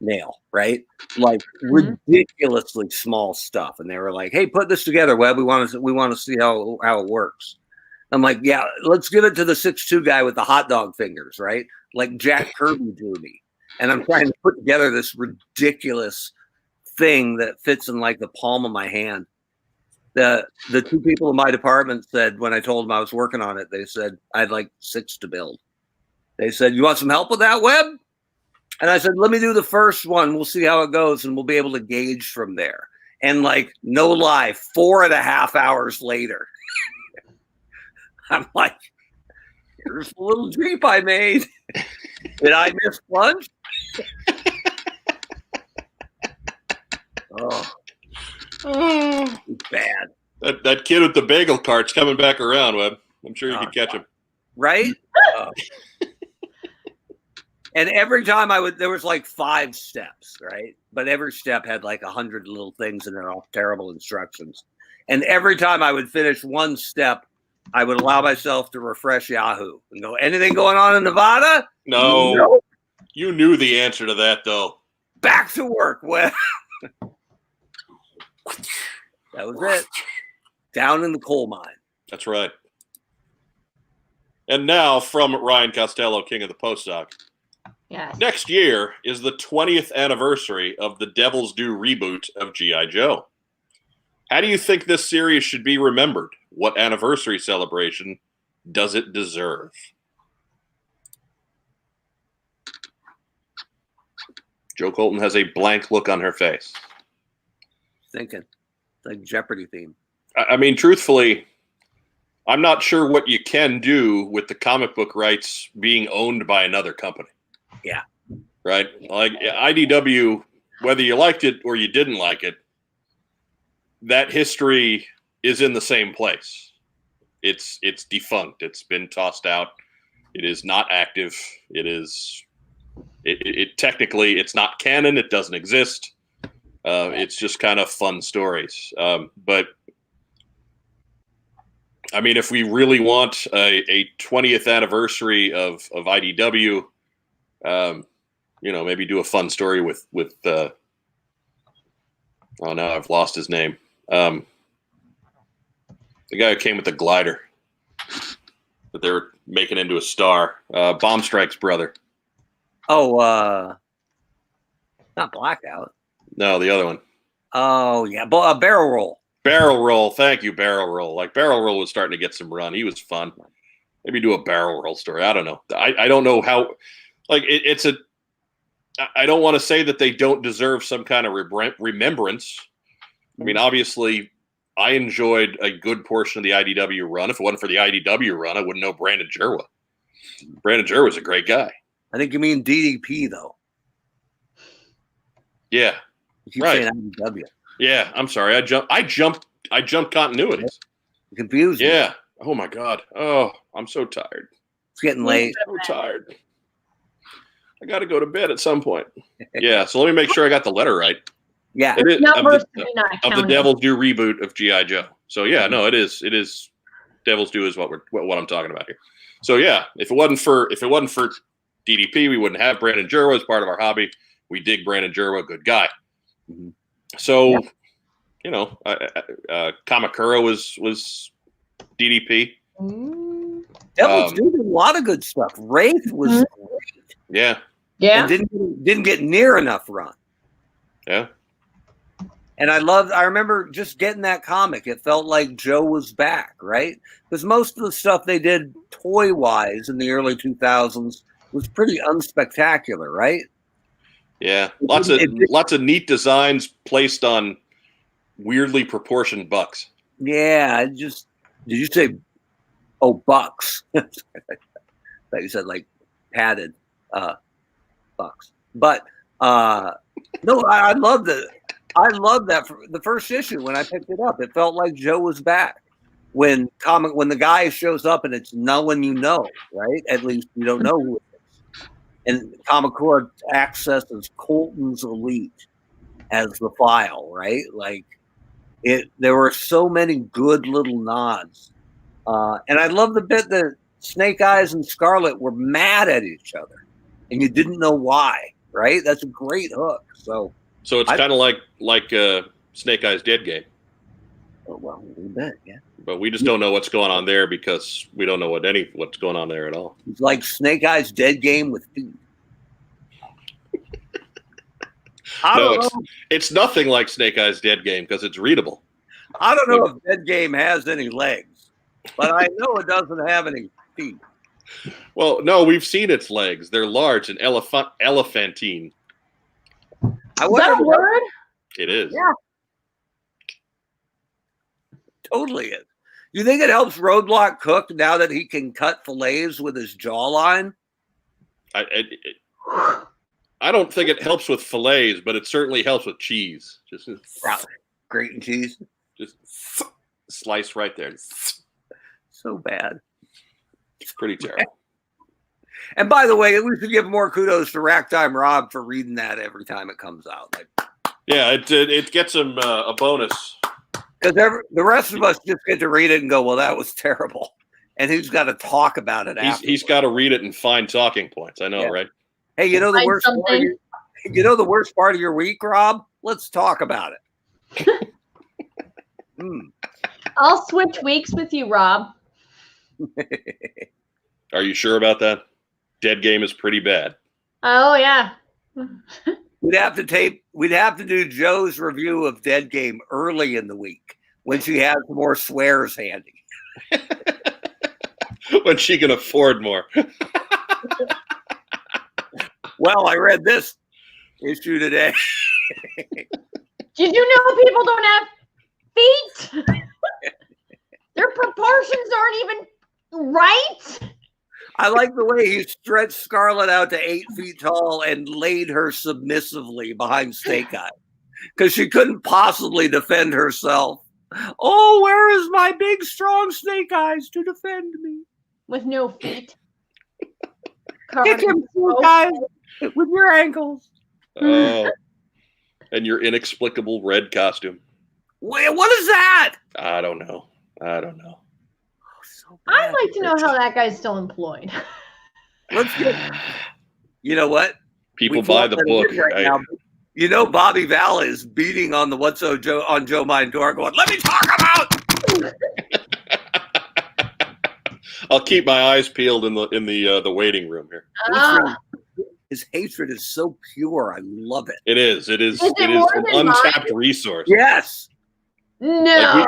nail, right? Like ridiculously small stuff. And they were like, "Hey, put this together, Webb. We want to see how it works." I'm like, "Yeah, let's give it to the 6'2" guy with the hot dog fingers, right? Like Jack Kirby drew me." And I'm trying to put together this ridiculous thing that fits in like the palm of my hand. The 2 people in my department said, when I told them I was working on it, they said I'd like 6 to build. They said, "You want some help with that, Webb?" And I said, "Let me do the first one. We'll see how it goes, and we'll be able to gauge from there." And like, no lie, 4.5 hours later, I'm like, "Here's the little Jeep I made." Did I miss lunch? Oh, bad. That kid with the bagel cart's coming back around, Webb. I'm sure you could catch him. Right? And every time there was like 5 steps, right? But every step had like 100 little things in it, all terrible instructions. And every time I would finish one step, I would allow myself to refresh Yahoo and go, "Anything going on in Nevada?" No. Nope. You knew the answer to that, though. Back to work, Webb. That was it. Down in the coal mine. That's right. And now from Ryan Costello, King of the Postsac. Yes. Next year is the 20th anniversary of the Devil's Due reboot of G.I. Joe. How do you think this series should be remembered? What anniversary celebration does it deserve? Joe Colton has a blank look on her face. Thinking. Like Jeopardy theme. I mean, truthfully, I'm not sure what you can do with the comic book rights being owned by another company. Yeah. Right? Like IDW, whether you liked it or you didn't like it, that history is in the same place. It's defunct. It's been tossed out. It is not active. It technically, it's not canon. It doesn't exist. It's just kind of fun stories. But I mean, if we really want a 20th anniversary of IDW, maybe do a fun story with oh, now I've lost his name. The guy who came with the glider that they were making into a star. Bomb Strike's brother. Oh, not Blackout. No, the other one. Oh, yeah. Barrel Roll. Barrel Roll. Thank you, Barrel Roll. Like, Barrel Roll was starting to get some run. He was fun. Maybe do a Barrel Roll story. I don't know. I don't know how. Like, I don't want to say that they don't deserve some kind of remembrance. I mean, obviously, I enjoyed a good portion of the IDW run. If it wasn't for the IDW run, I wouldn't know Brandon Jerwa. Brandon Jerwa's a great guy. I think you mean DDP though. Yeah. You keep Right. saying IDW. Yeah, I'm sorry. I jumped continuities. Confused. me. Yeah. Oh my God. Oh, I'm so tired. It's getting late. I'm so tired. I got to go to bed at some point. Yeah. So let me make sure I got the letter right. Yeah. It is Numbers of do not the count. Devil's Due reboot of G.I. Joe. So yeah, no, it is Devil's Due is what I'm talking about here. So yeah, if it wasn't for DDP, we wouldn't have Brandon Jerwa as part of our hobby. We dig Brandon Jerwa, good guy. Mm-hmm. So, you know, Kamakura was DDP. Devil's Due did a lot of good stuff. Wraith was great. Yeah. Yeah. And didn't get near enough run. Yeah. And I remember just getting that comic. It felt like Joe was back, right? Because most of the stuff they did toy-wise in the early 2000s was pretty unspectacular, right? Yeah. Lots of neat designs placed on weirdly proportioned bucks. Yeah, did you say bucks? I thought you said like padded bucks. But no, I loved it. I loved that for the first issue when I picked it up. It felt like Joe was back. When the guy shows up and it's no one you know, right? At least you don't know who it is. And Kamakura accesses Colton's Elite as the file, right? Like there were so many good little nods. And I love the bit that Snake Eyes and Scarlet were mad at each other and you didn't know why, right? That's a great hook. So it's kind of like Snake Eyes Dead Game. Oh, well, a little bit, yeah. But we just don't know what's going on there because we don't know what's going on there at all. It's like Snake Eyes Dead Game with feet. It's nothing like Snake Eyes Dead Game because it's readable. I don't know if Dead Game has any legs, but I know it doesn't have any feet. Well, no, we've seen its legs. They're large and elephantine. Is that a word? It is. Yeah. Totally is. You think it helps Roadblock cook now that he can cut fillets with his jawline? I don't think it helps with fillets, but it certainly helps with cheese. Just grating cheese. Just slice right there. So bad. It's pretty terrible. And by the way, we should give more kudos to Racktime Rob for reading that every time it comes out. Yeah, it gets him a bonus. Because the rest of us just get to read it and go, well, that was terrible. And he's got to talk about it after. He's got to read it and find talking points. I know, right? Hey, you know the worst part of your week, Rob? Let's talk about it. I'll switch weeks with you, Rob. Are you sure about that? Dead Game is pretty bad. Oh yeah. We'd have to do Joe's review of Dead Game early in the week when she has more swears handy. When she can afford more. Well, I read this issue today. Did you know people don't have feet? Their proportions aren't even right. I like the way he stretched Scarlet out to 8 feet tall and laid her submissively behind Snake Eye because she couldn't possibly defend herself. Oh, where is my big, strong Snake Eyes to defend me? With no feet. Kick him, Snake Eyes, with your ankles. Oh, and your inexplicable red costume. Wait, what is that? I don't know. So I'd like to know how that guy's still employed. Let's get. You know what? People buy the book. Right now. You know, Bobby Val is beating on the What's So Joe on Joe Mine door, going, "Let me talk about." I'll keep my eyes peeled in the waiting room here. His hatred is so pure. I love it. It is. It is an untapped resource. Yes. No.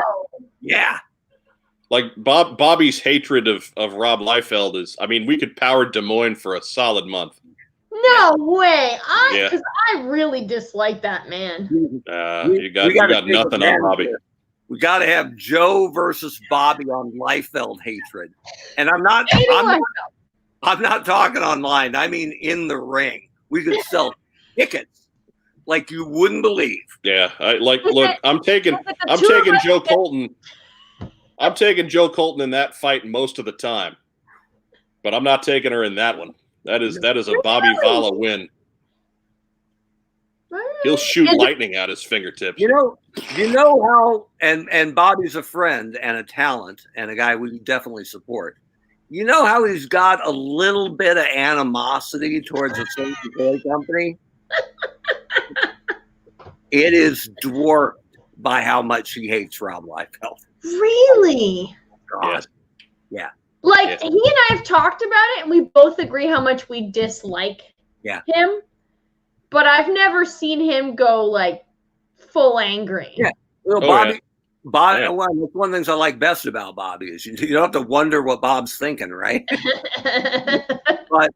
Yeah. Like Bobby's hatred of Rob Liefeld is. I mean, we could power Des Moines for a solid month. No way. Because I really dislike that man. You got nothing on Bobby. We got to have Joe versus Bobby on Liefeld hatred, and I'm not talking online. I mean in the ring. We could sell tickets like you wouldn't believe. Yeah, look. I'm taking Joe Colton. I'm taking Joe Colton in that fight most of the time, but I'm not taking her in that one. That is a Bobby Vala win. He'll shoot lightning out his fingertips. You know how, and Bobby's a friend and a talent and a guy we definitely support. You know how he's got a little bit of animosity towards a certain toy company? It is dwarfed by how much he hates Rob Liefeld. Really? God. Yeah. Like, he and I have talked about it, and we both agree how much we dislike him. But I've never seen him go, like, full angry. Yeah. Well, Bobby, one of the things I like best about Bobby is you don't have to wonder what Bob's thinking, right? But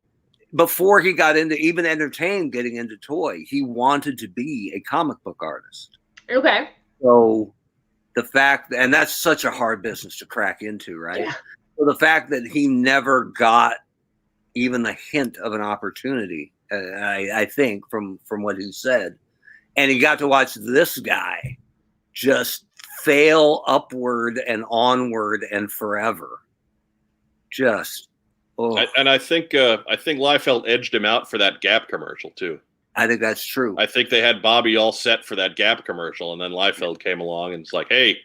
before he got into even entertained getting into toy, he wanted to be a comic book artist. Okay. So the fact, and that's such a hard business to crack into, right? Yeah. So the fact that he never got even the hint of an opportunity, I think from what he said, and he got to watch this guy just fail upward and onward and forever. Just, and I think Liefeld edged him out for that Gap commercial too. I think that's true. I think they had Bobby all set for that Gap commercial, and then Liefeld came along and it's like, "Hey,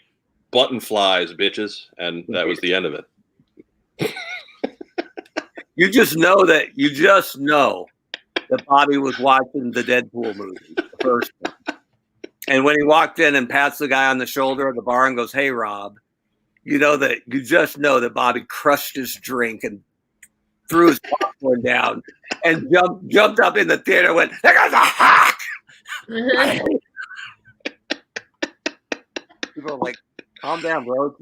button flies, bitches," and that was the end of it. You just know that Bobby was watching the Deadpool movie, the first one. And when he walked in and pats the guy on the shoulder at the bar and goes, "Hey, Rob," you just know that Bobby crushed his drink and threw his popcorn down and jumped up in the theater and went, "There goes a hack!" People are like, "Calm down, bro."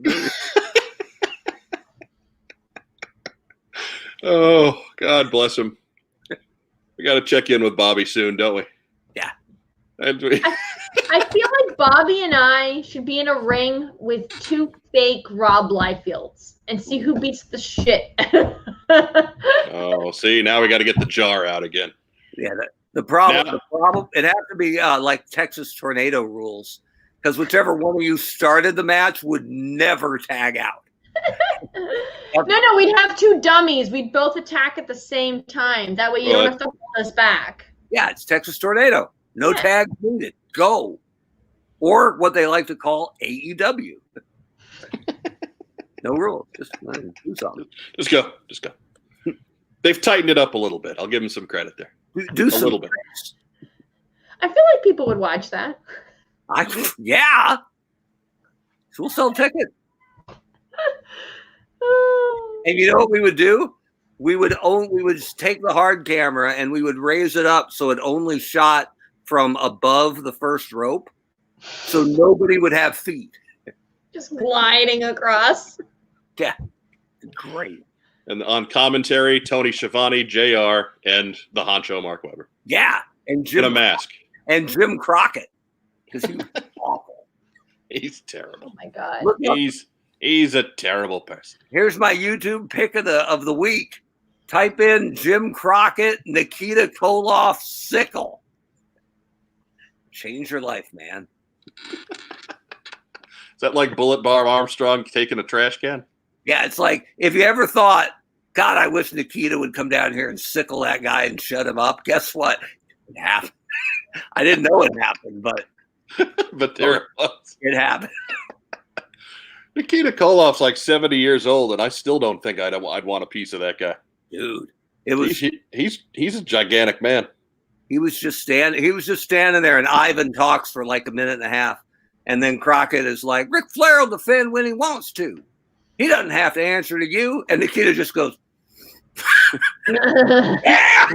Oh, God bless him. We got to check in with Bobby soon, don't we? Yeah. I feel like Bobby and I should be in a ring with two fake Rob Liefelds and see who beats the shit. Oh, see, now we got to get the jar out again. Yeah, the problem, it has to be like Texas tornado rules, because whichever one of you started the match would never tag out. No, we'd have two dummies. We'd both attack at the same time. That way you don't have to hold us back. Yeah, it's Texas tornado. No tags needed. Go. Or what they like to call AEW. No rules. Just do something. Just go. They've tightened it up a little bit. I'll give them some credit there. Do a little bit. I feel like people would watch that. Yeah. So we'll sell tickets. And you know what we would do? We would just take the hard camera and we would raise it up so it only shot from above the first rope, so nobody would have feet. Just gliding across. Yeah, great. And on commentary, Tony Schiavone, JR, and the honcho Mark Webber. Yeah, and Jim in a mask. And Jim Crockett, because he was awful. He's terrible. Oh my God. He's a terrible person. Here's my YouTube pick of the week. Type in Jim Crockett, Nikita Koloff, sickle. Change your life, man. Is that like Bullet Barb Armstrong taking a trash can? Yeah, it's like if you ever thought, God, I wish Nikita would come down here and sickle that guy and shut him up. Guess what? It happened. I didn't know it happened, but there it was. It happened. Nikita Koloff's like 70 years old, and I still don't think I'd want a piece of that guy. Dude, it was he's a gigantic man. He was just standing there, and Ivan talks for like a minute and a half, and then Crockett is like, Ric Flair will defend when he wants to. He doesn't have to answer to you. And Nikita just goes, yeah.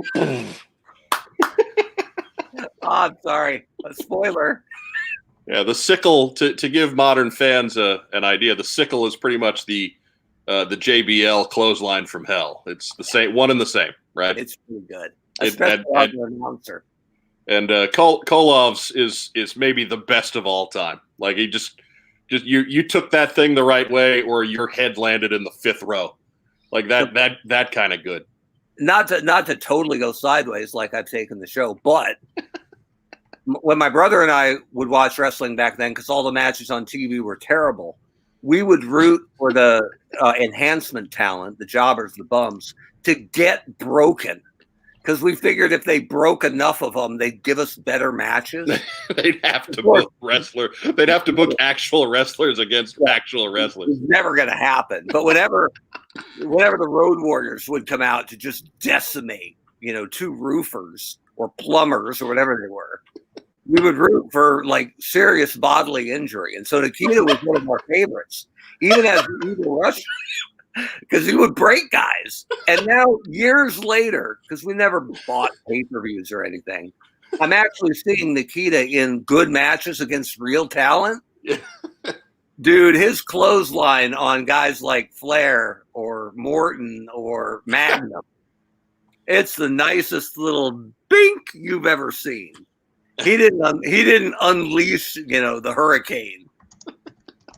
Oh, I'm sorry, a spoiler. Yeah, the sickle, to give modern fans an idea, the sickle is pretty much the JBL clothesline from hell. It's the same, one and the same, right? It's pretty good. Especially as an announcer. And Kolov's is maybe the best of all time. Like, he just just you took that thing the right way, or your head landed in the 5th row, like that kind of good. Not to totally go sideways like I've taken the show, but when my brother and I would watch wrestling back then, because all the matches on TV were terrible, we would root for the enhancement talent, the jobbers, the bums, to get broken. Because we figured if they broke enough of them, they'd give us better matches. They'd have to book wrestlers. They'd have to book actual wrestlers against actual wrestlers. It was never going to happen. But whenever the Road Warriors would come out to just decimate, 2 roofers or plumbers or whatever they were, we would root for like serious bodily injury. And so Nikita was one of our favorites, even as the evil Russian, because he would break guys. And now, years later, because we never bought pay-per-views or anything, I'm actually seeing Nikita in good matches against real talent. Dude, his clothesline on guys like Flair or Morton or Magnum, it's the nicest little bink you've ever seen. He didn't unleash, the hurricane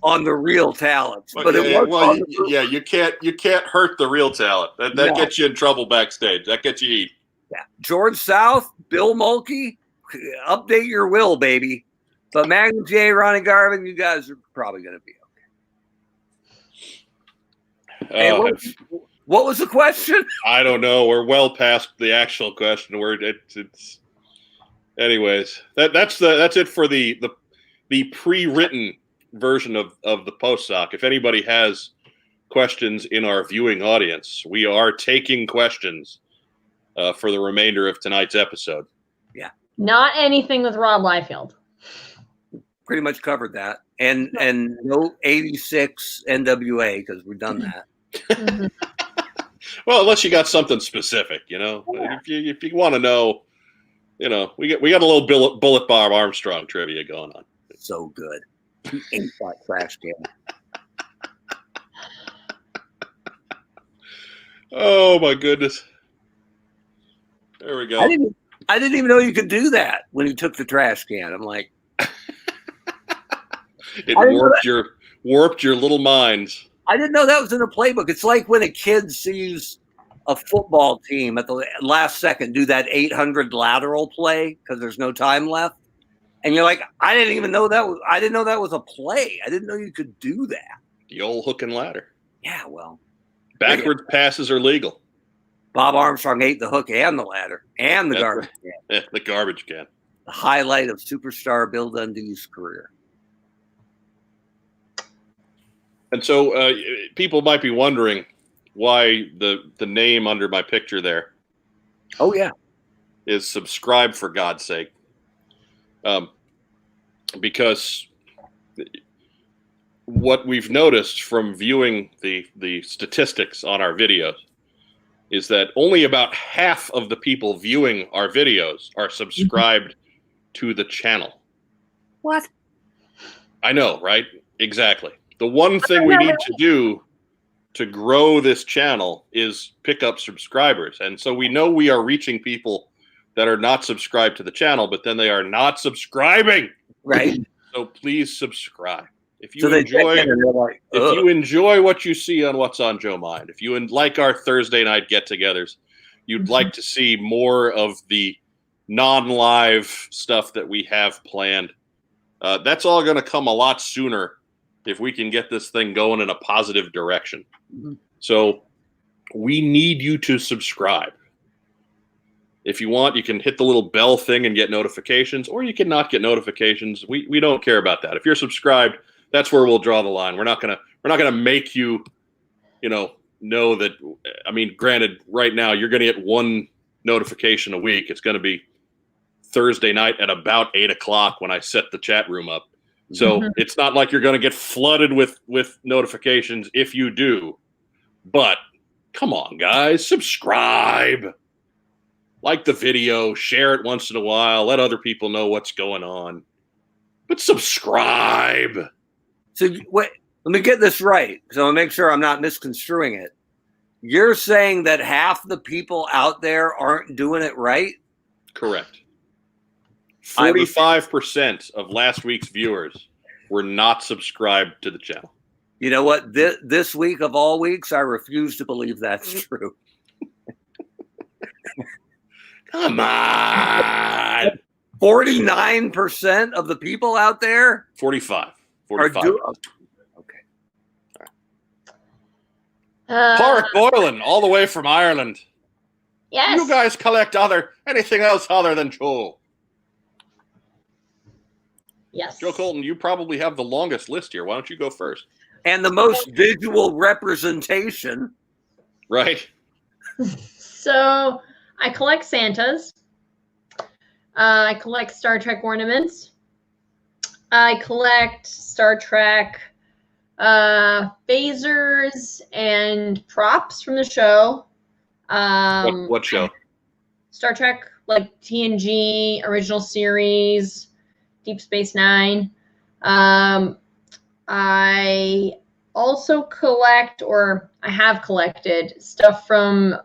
on the real talents, but you can't hurt the real talent. That gets you in trouble backstage. That gets you eat. Yeah, George South, Bill Mulkey, update your will, baby. But Magnum J, Ronnie Garvin, you guys are probably going to be okay. Hey, what was the question? I don't know. We're well past the actual question. It's anyways. That's it for the pre-written version of the Postsac. If anybody has questions in our viewing audience, we are taking questions for the remainder of tonight's episode. Yeah. Not anything with Rob Liefeld. Pretty much covered that. And no 86 NWA, because we've done that. Mm-hmm. Well, unless you got something specific, Yeah. If you want to know, we got a little Bullet Bob Armstrong trivia going on. So good. He ate that trash can. Oh my goodness! There we go. I didn't even know you could do that when you took the trash can. I'm like, it warped your little minds. I didn't know that was in a playbook. It's like when a kid sees a football team at the last second do that 800 lateral play because there's no time left. And you're like, I didn't know that was a play. I didn't know you could do that. The old hook and ladder. Yeah, well. Backwards passes are legal. Bob Armstrong ate the hook and the ladder and the garbage can. The garbage can. The highlight of superstar Bill Dundee's career. And so people might be wondering why the name under my picture there. Oh, yeah. Is subscribe, for God's sake. Because what we've noticed from viewing the statistics on our videos is that only about half of the people viewing our videos are subscribed to the channel. What? I know, right? Exactly. The one thing we need to do to grow this channel is pick up subscribers. And so we know we are reaching people that are not subscribed to the channel, but then they are not subscribing. Right. So please subscribe. If you you enjoy what you see on What's on Joe Mind, if you like our Thursday night get-togethers, you'd like to see more of the non-live stuff that we have planned, that's all going to come a lot sooner if we can get this thing going in a positive direction. Mm-hmm. So we need you to subscribe. If you want, you can hit the little bell thing and get notifications, or you can not get notifications. We don't care about that. If you're subscribed, that's where we'll draw the line. We're not gonna make you, know that. I mean, granted, right now you're gonna get one notification a week. It's gonna be Thursday night at about 8:00 when I set the chat room up. So it's not like you're gonna get flooded with notifications if you do. But come on, guys, subscribe. Like the video, share it once in a while, let other people know what's going on. But subscribe. So wait, let me get this right. So I'll make sure I'm not misconstruing it. You're saying that half the people out there aren't doing it right? Correct. 45% of last week's viewers were not subscribed to the channel. You know what? This week of all weeks, I refuse to believe that's true. Come on. 49% of the people out there 45. are doing. Okay. Park Boylan, all the way from Ireland. Yes. You guys collect anything else other than Joe. Yes. Joe Colton, you probably have the longest list here. Why don't you go first? And the most visual representation. Right. So I collect Santas. I collect Star Trek ornaments. I collect Star Trek phasers and props from the show. What show? Star Trek, like TNG, original series, Deep Space Nine. I also collect, or I have collected, stuff from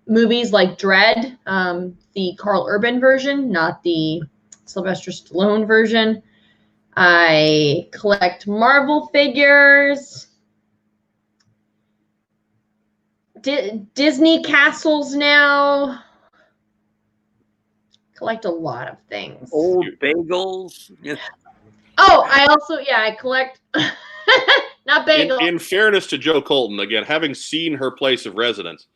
movies like Dread, the Carl Urban version, not the Sylvester Stallone version. I collect Marvel figures, Disney castles now. Collect a lot of things. Old bagels. Yes. Oh, I collect not bagels. In fairness to Joe Colton, again, having seen her place of residence,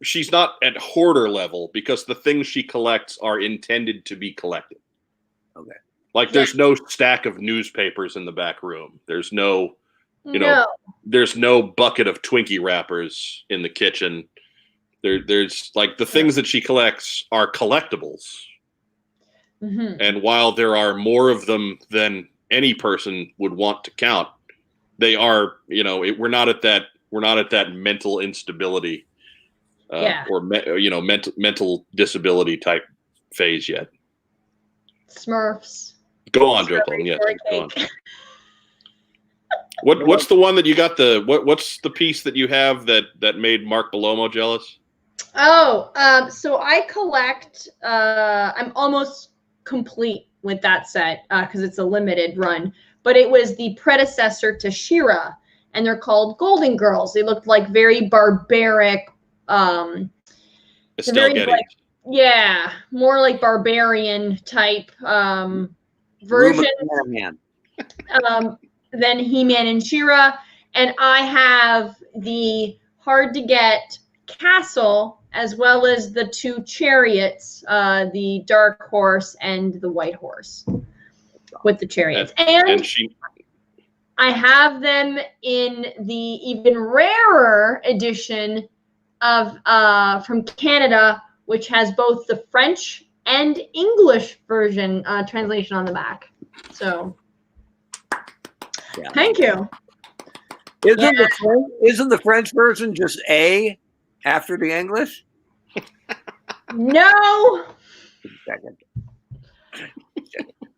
she's not at hoarder level because the things she collects are intended to be collected. Okay. Like there's no stack of newspapers in the back room. There's no, there's no bucket of Twinkie wrappers in the kitchen. There's like the things that she collects are collectibles. Mm-hmm. And while there are more of them than any person would want to count, they are, we're not at that mental instability or mental disability type phase yet. Smurfs. Go on, Joe Colton. Yes, go on. What's the one that you got what's the piece that you have that made Mark Belomo jealous? Oh, so I collect, I'm almost complete with that set because it's a limited run, but it was the predecessor to She-Ra, and they're called Golden Girls. They looked like very barbaric, Estelle Getty. More like barbarian type version than He-Man and She-Ra. And I have the hard to get castle as well as the two chariots, the dark horse and the white horse with the chariots. And I have them in the even rarer edition of from Canada, which has both the French and English version translation on the back. So thank you. Isn't the French version just A after the English? No.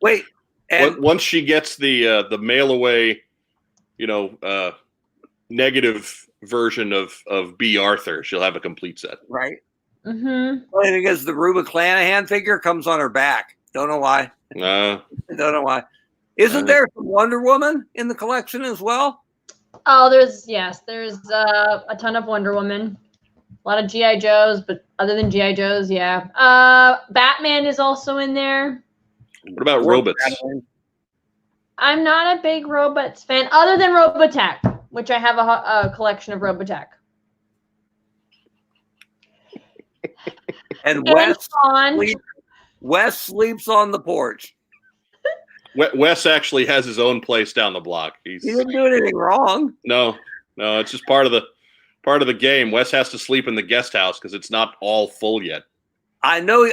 Wait. Once she gets the mail away, negative version of B. Arthur, she'll have a complete set. Right. Mm-hmm. Well, because the Reba Clanahan figure comes on her back. Don't know why. Don't know why. Isn't there some Wonder Woman in the collection as well? Oh, there's a ton of Wonder Woman. A lot of G.I. Joes, but other than G.I. Joes, Batman is also in there. What about robots? I'm not a big robots fan, other than Robotech, which I have a collection of Robotech. And Wes sleeps on the porch. Wes actually has his own place down the block. He didn't do anything wrong. No, it's just part of the game. Wes has to sleep in the guest house because it's not all full yet. I know.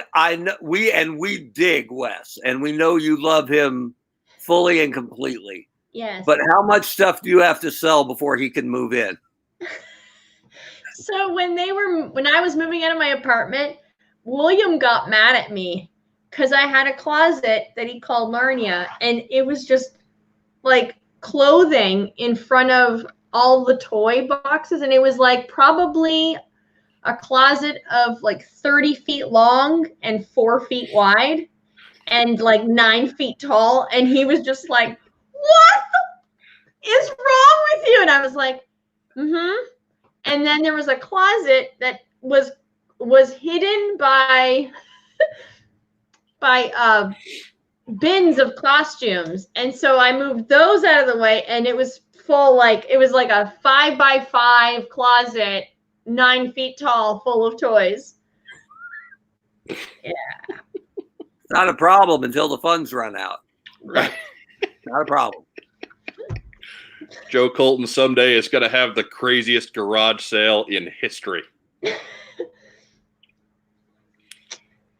We dig Wes, and we know you love him fully and completely. Yes. But how much stuff do you have to sell before he can move in? So when I was moving out of my apartment, William got mad at me because I had a closet that he called Narnia, and it was just like clothing in front of all the toy boxes, and it was like probably a closet of like 30 feet long and 4 feet wide. and like 9 feet tall. And he was just like, what is wrong with you? And I was like, mm-hmm. And then there was a closet that was hidden by bins of costumes. And so I moved those out of the way, and it was full, like it was like a 5x5 closet, 9 feet tall, full of toys. Yeah. Not a problem until the funds run out. Right. Not a problem. Joe Colton someday is going to have the craziest garage sale in history.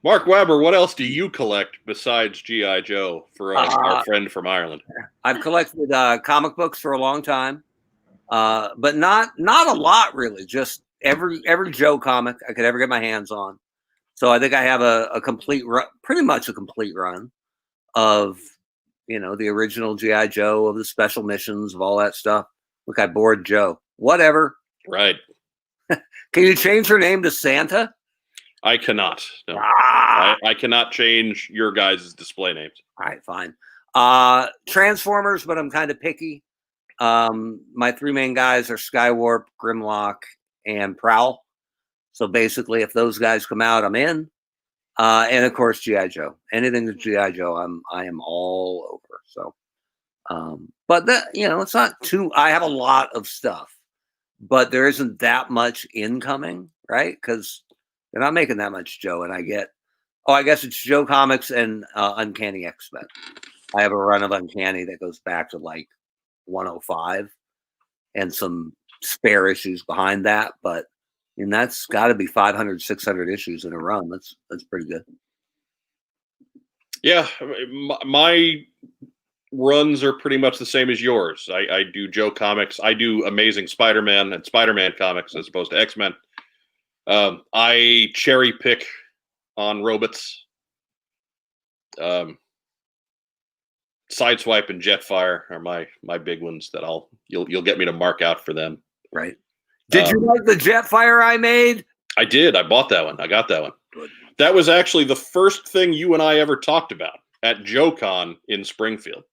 Mark Weber, what else do you collect besides G.I. Joe for our friend from Ireland? I've collected comic books for a long time, but not a lot really. Just every Joe comic I could ever get my hands on. So I think I have a complete run, pretty much a complete run of, the original G.I. Joe, of the special missions, of all that stuff. Look, I bored Joe. Whatever. Right. Can you change her name to Santa? I cannot. No. I cannot change your guys' display names. All right, fine. Transformers, but I'm kind of picky. My 3 main guys are Skywarp, Grimlock, and Prowl. So basically, if those guys come out, I'm in. And of course, G.I. Joe. Anything that's G.I. Joe, I am all over. So, but that, it's not too. I have a lot of stuff, but there isn't that much incoming, right? Because they're not making that much Joe, and I guess it's Joe Comics and Uncanny X-Men. I have a run of Uncanny that goes back to like 105 and some spare issues behind that, but that's got to be 500, 600 issues in a run. That's pretty good. Yeah, my runs are pretty much the same as yours. I do Joe Comics. I do Amazing Spider-Man and Spider-Man comics as opposed to X-Men. I cherry pick on robots. Sideswipe and Jetfire are my big ones that you'll get me to mark out for them. Right. Did you like the Jetfire I made? I did. I bought that one. I got that one. Good. That was actually the first thing you and I ever talked about at JoeCon in Springfield.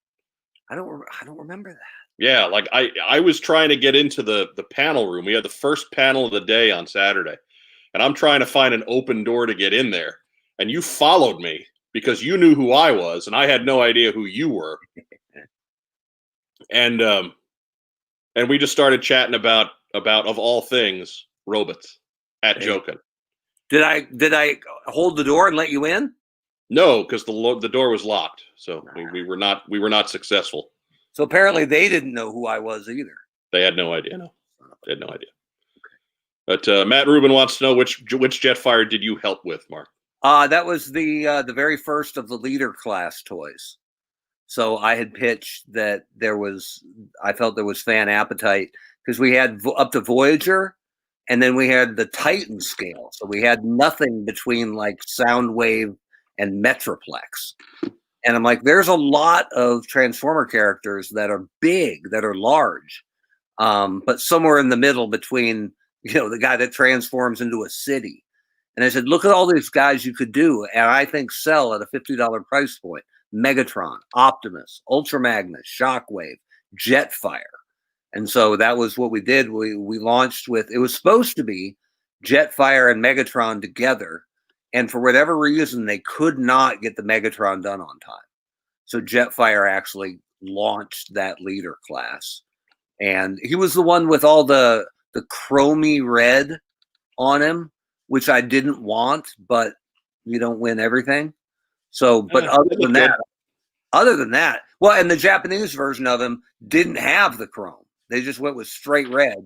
I don't remember that. Yeah, like I was trying to get into the panel room. We had the first panel of the day on Saturday, and I'm trying to find an open door to get in there. And you followed me because you knew who I was, and I had no idea who you were. And we just started chatting about of all things robots at JoeCon. Did I hold the door and let you in? No, because the door was locked, so we were not successful. So apparently they didn't know who I was either. They had no idea. No, they had no idea. Okay. But Matt Rubin wants to know which Jetfire did you help with, Mark? That was the very first of the leader class toys. So I had pitched that I felt there was fan appetite because we had up to Voyager, and then we had the Titan scale. So we had nothing between like Soundwave and Metroplex. And I'm like, there's a lot of Transformer characters that are big, that are large, but somewhere in the middle between, the guy that transforms into a city. And I said, look at all these guys you could do, and I think sell at a $50 price point. Megatron, Optimus, Ultra Magnus, Shockwave, Jetfire. And so that was what we did. We launched with, it was supposed to be Jetfire and Megatron together. And for whatever reason, they could not get the Megatron done on time. So Jetfire actually launched that leader class. And he was the one with all the chromey red on him, which I didn't want, but you don't win everything. So, but other than that, well, and the Japanese version of him didn't have the chrome. They just went with straight red,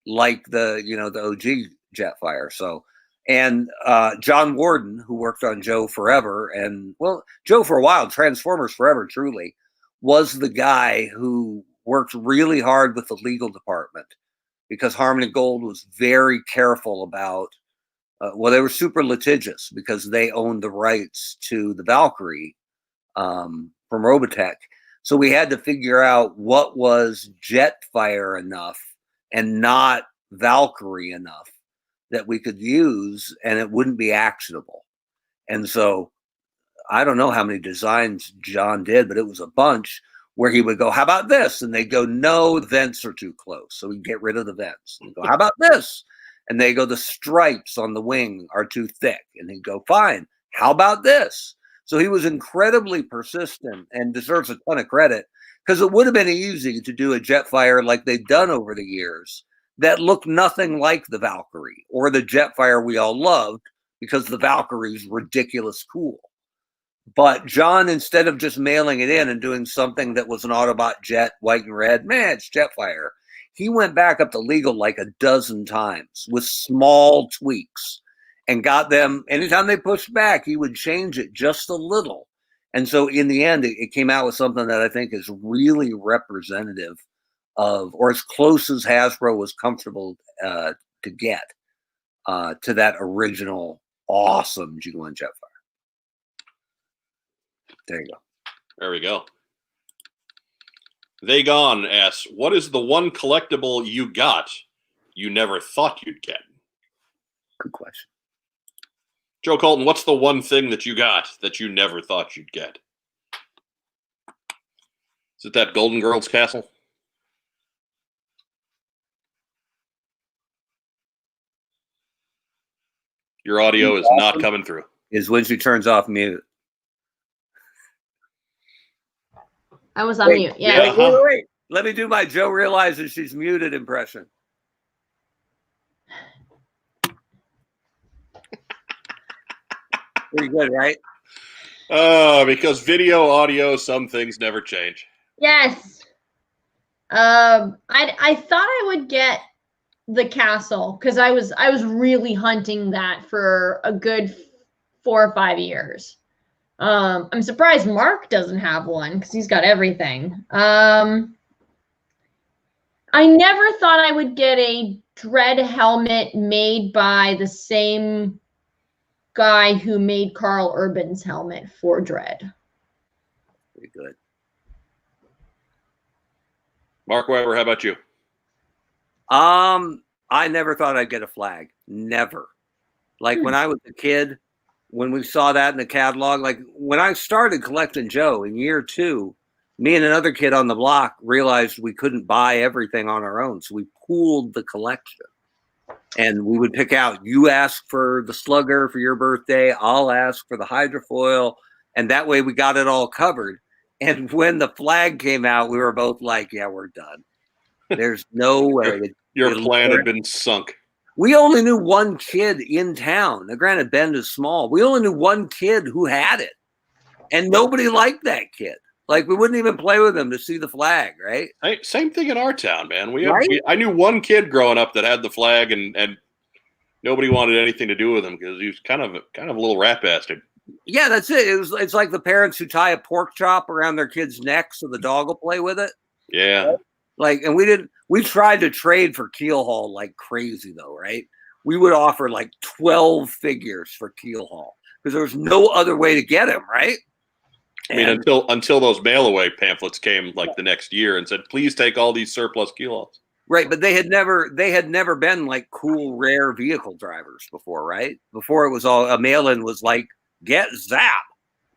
like the OG Jetfire. So, and John Warden, who worked on Joe forever, and Joe for a while, Transformers Forever, truly, was the guy who worked really hard with the legal department because Harmony Gold was very careful about. They were super litigious because they owned the rights to the Valkyrie from Robotech. So we had to figure out what was Jetfire enough and not Valkyrie enough that we could use and it wouldn't be actionable. And so I don't know how many designs John did, but it was a bunch where he would go, how about this? And they'd go, no, the vents are too close. So we'd get rid of the vents. And he'd go, how about this? And they go, the stripes on the wing are too thick. And he'd go, fine. How about this? So he was incredibly persistent and deserves a ton of credit, because it would have been easy to do a Jetfire like they've done over the years that looked nothing like the Valkyrie or the Jetfire we all loved, because the Valkyrie's ridiculous cool. But John, instead of just mailing it in and doing something that was an Autobot jet, white and red, man, it's Jetfire, he went back up to legal like a dozen times with small tweaks and got them. Anytime they pushed back, he would change it just a little. And so in the end, it came out with something that I think is really representative of, or as close as Hasbro was comfortable to get to that original awesome G1 Jetfire. There you go. There we go. They Gone asks, what is the one collectible you got you never thought you'd get? Good question. Joe Colton, what's the one thing that you got that you never thought you'd get? Is it that Golden Girls castle? Your audio is not coming through. Is when she turns off mute. I was on mute. Yeah. Wait. Let me do my Joe realizes she's muted impression. Pretty good, right? Because video, audio, some things never change. Yes. I thought I would get the castle because I was really hunting that for a good 4 or 5 years. I'm surprised Mark doesn't have one because he's got everything. I never thought I would get a Dread helmet made by the same guy who made Carl Urban's helmet for Dread. Pretty good. Mark Weber, how about you? I never thought I'd get a flag. Never. Like when I was a kid, when we saw that in the catalog, like when I started collecting Joe in year 2, me and another kid on the block realized we couldn't buy everything on our own. So we pooled the collection. And we would pick out, you ask for the Slugger for your birthday, I'll ask for the Hydrofoil. And that way we got it all covered. And when the flag came out, we were both like, yeah, we're done. There's no way. Your plan had been sunk. We only knew one kid in town. Now, granted, Bend is small. We only knew one kid who had it. And nobody liked that kid. Like, we wouldn't even play with him to see the flag, right? Hey, same thing in our town, man. Right? I knew one kid growing up that had the flag, and nobody wanted anything to do with him because he was kind of a little rat bastard. Yeah, that's it. It's like the parents who tie a pork chop around their kid's neck so the dog will play with it. Yeah. Right? Like, and we tried to trade for Keelhaul like crazy though, right? We would offer like 12 figures for Keelhaul because there was no other way to get him, right? I mean, until those mail away pamphlets came like the next year and said, please take all these surplus Keelhauls. Right, but they had never been like cool, rare vehicle drivers before, right? Before it was all a mail-in was like, get Zap.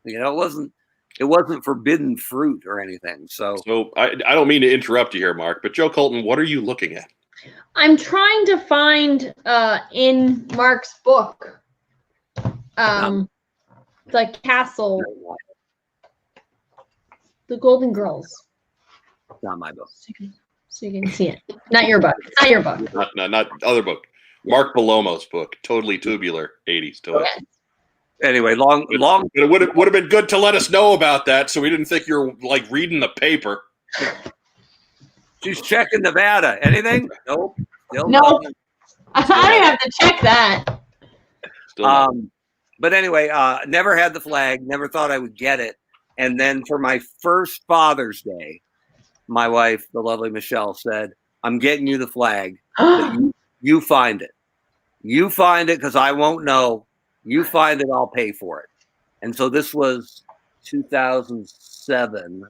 You know, it wasn't forbidden fruit or anything. So I don't mean to interrupt you here, Mark, but Joe Colton, what are you looking at? I'm trying to find in Mark's book the castle, the Golden Girls. Not my book. So you can see it. Not your book. It's not your book. Not other book. Mark Belomo's book, Totally Tubular, 80s to us. Anyway, long. It would have been good to let us know about that, so we didn't think you're like reading the paper. She's checking Nevada. Anything? Nope. Nope. I don't have to check that. But anyway, never had the flag. Never thought I would get it. And then for my first Father's Day, my wife, the lovely Michelle, said, "I'm getting you the flag. You find it. You find it because I won't know. You find it, I'll pay for it." And so this was 2007,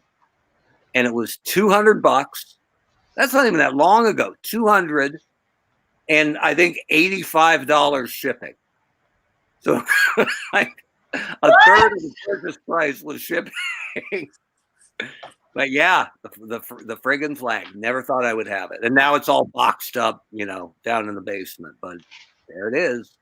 and it was $200. That's not even that long ago. $200, and I think $85 shipping. So A third of the purchase price was shipping. But yeah, the friggin' flag. Never thought I would have it, and now it's all boxed up, down in the basement. But there it is.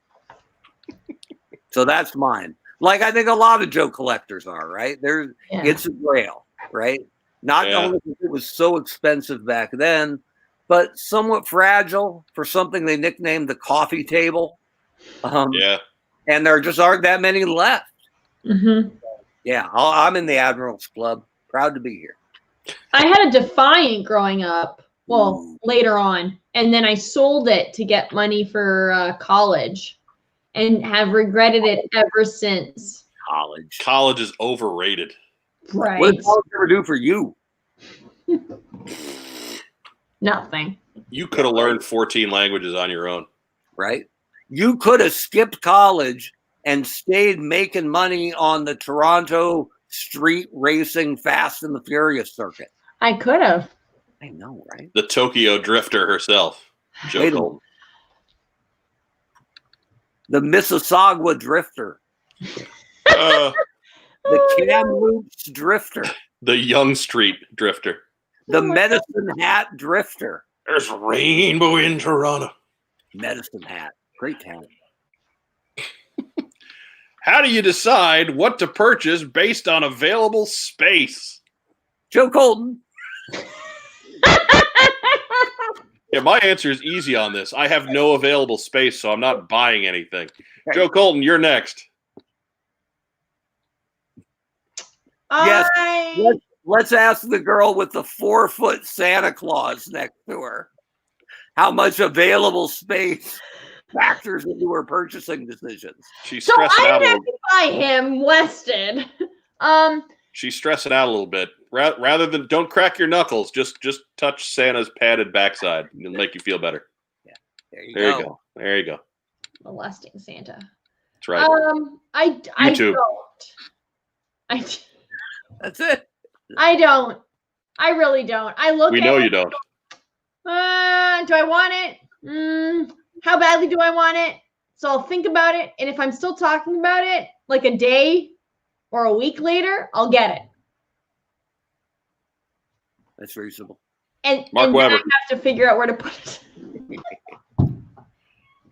So that's mine. Like I think a lot of Joe collectors are, right? It's a grail, right? Not only because it was so expensive back then, but somewhat fragile for something they nicknamed the coffee table. And there just aren't that many left. Mm-hmm. Yeah, I'm in the Admirals Club. Proud to be here. I had a Defiant growing up. Well, later on. And then I sold it to get money for college and have regretted it ever since. College is overrated. Right. What did college ever do for you? Nothing. You could have learned 14 languages on your own. Right? You could have skipped college and stayed making money on the Toronto street racing Fast and the Furious circuit. I could have. I know, right? The Tokyo Drifter herself, Joe Colton. The Mississauga Drifter. The Kamloops Drifter. The Young Street Drifter. The Medicine Hat Drifter. There's rainbow in Toronto. Medicine Hat. Great talent. How do you decide what to purchase based on available space? Joe Colton. Yeah, my answer is easy on this. I have no available space, so I'm not buying anything. Joe Colton, you're next. Yes. Let's ask the girl with the 4-foot Santa Claus next to her how much available space factors into her purchasing decisions. She's so stressing I out a have little. to buy him Weston. She's stressing out a little bit. Rather than don't crack your knuckles, just touch Santa's padded backside. It'll make you feel better. Yeah, there you go. There you go. Molesting Santa. That's right. I YouTube. don't. That's it. I don't. I really don't. I look. We know you don't. Do I want it? How badly do I want it? So I'll think about it, and if I'm still talking about it, like a day or a week later, I'll get it. That's reasonable. And Mark Webber. then I have to figure out where to put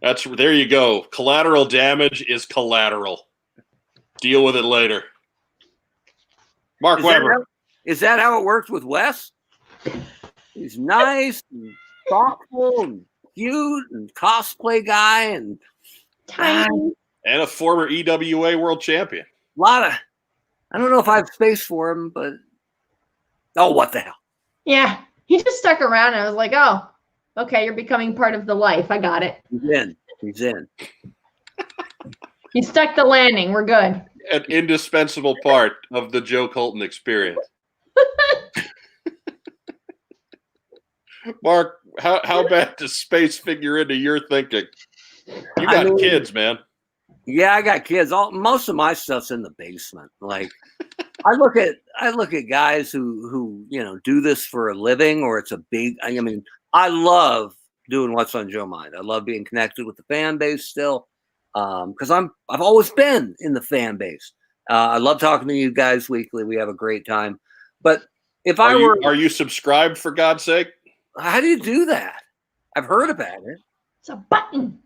it. There you go. Collateral damage is collateral. Deal with it later. Mark Webber. Is that how it works with Wes? He's nice and thoughtful and cute and cosplay guy and Tiny. And a former EWA world champion. I don't know if I have space for him, but what the hell? Yeah, he just stuck around. And I was like, oh, okay, you're becoming part of the life. I got it. He's in. He stuck the landing. We're good. An indispensable part of the Joe Colton experience. Mark, how bad does space figure into your thinking? You got kids, man. Yeah, I got kids. Most of my stuff's in the basement. Like I look at guys who do this for a living, or it's a big. I mean, I love doing What's on Joe Mind. I love being connected with the fan base still, because I've always been in the fan base. I love talking to you guys weekly. We have a great time. But if are you subscribed, for God's sake? How do you do that? I've heard about it. It's a button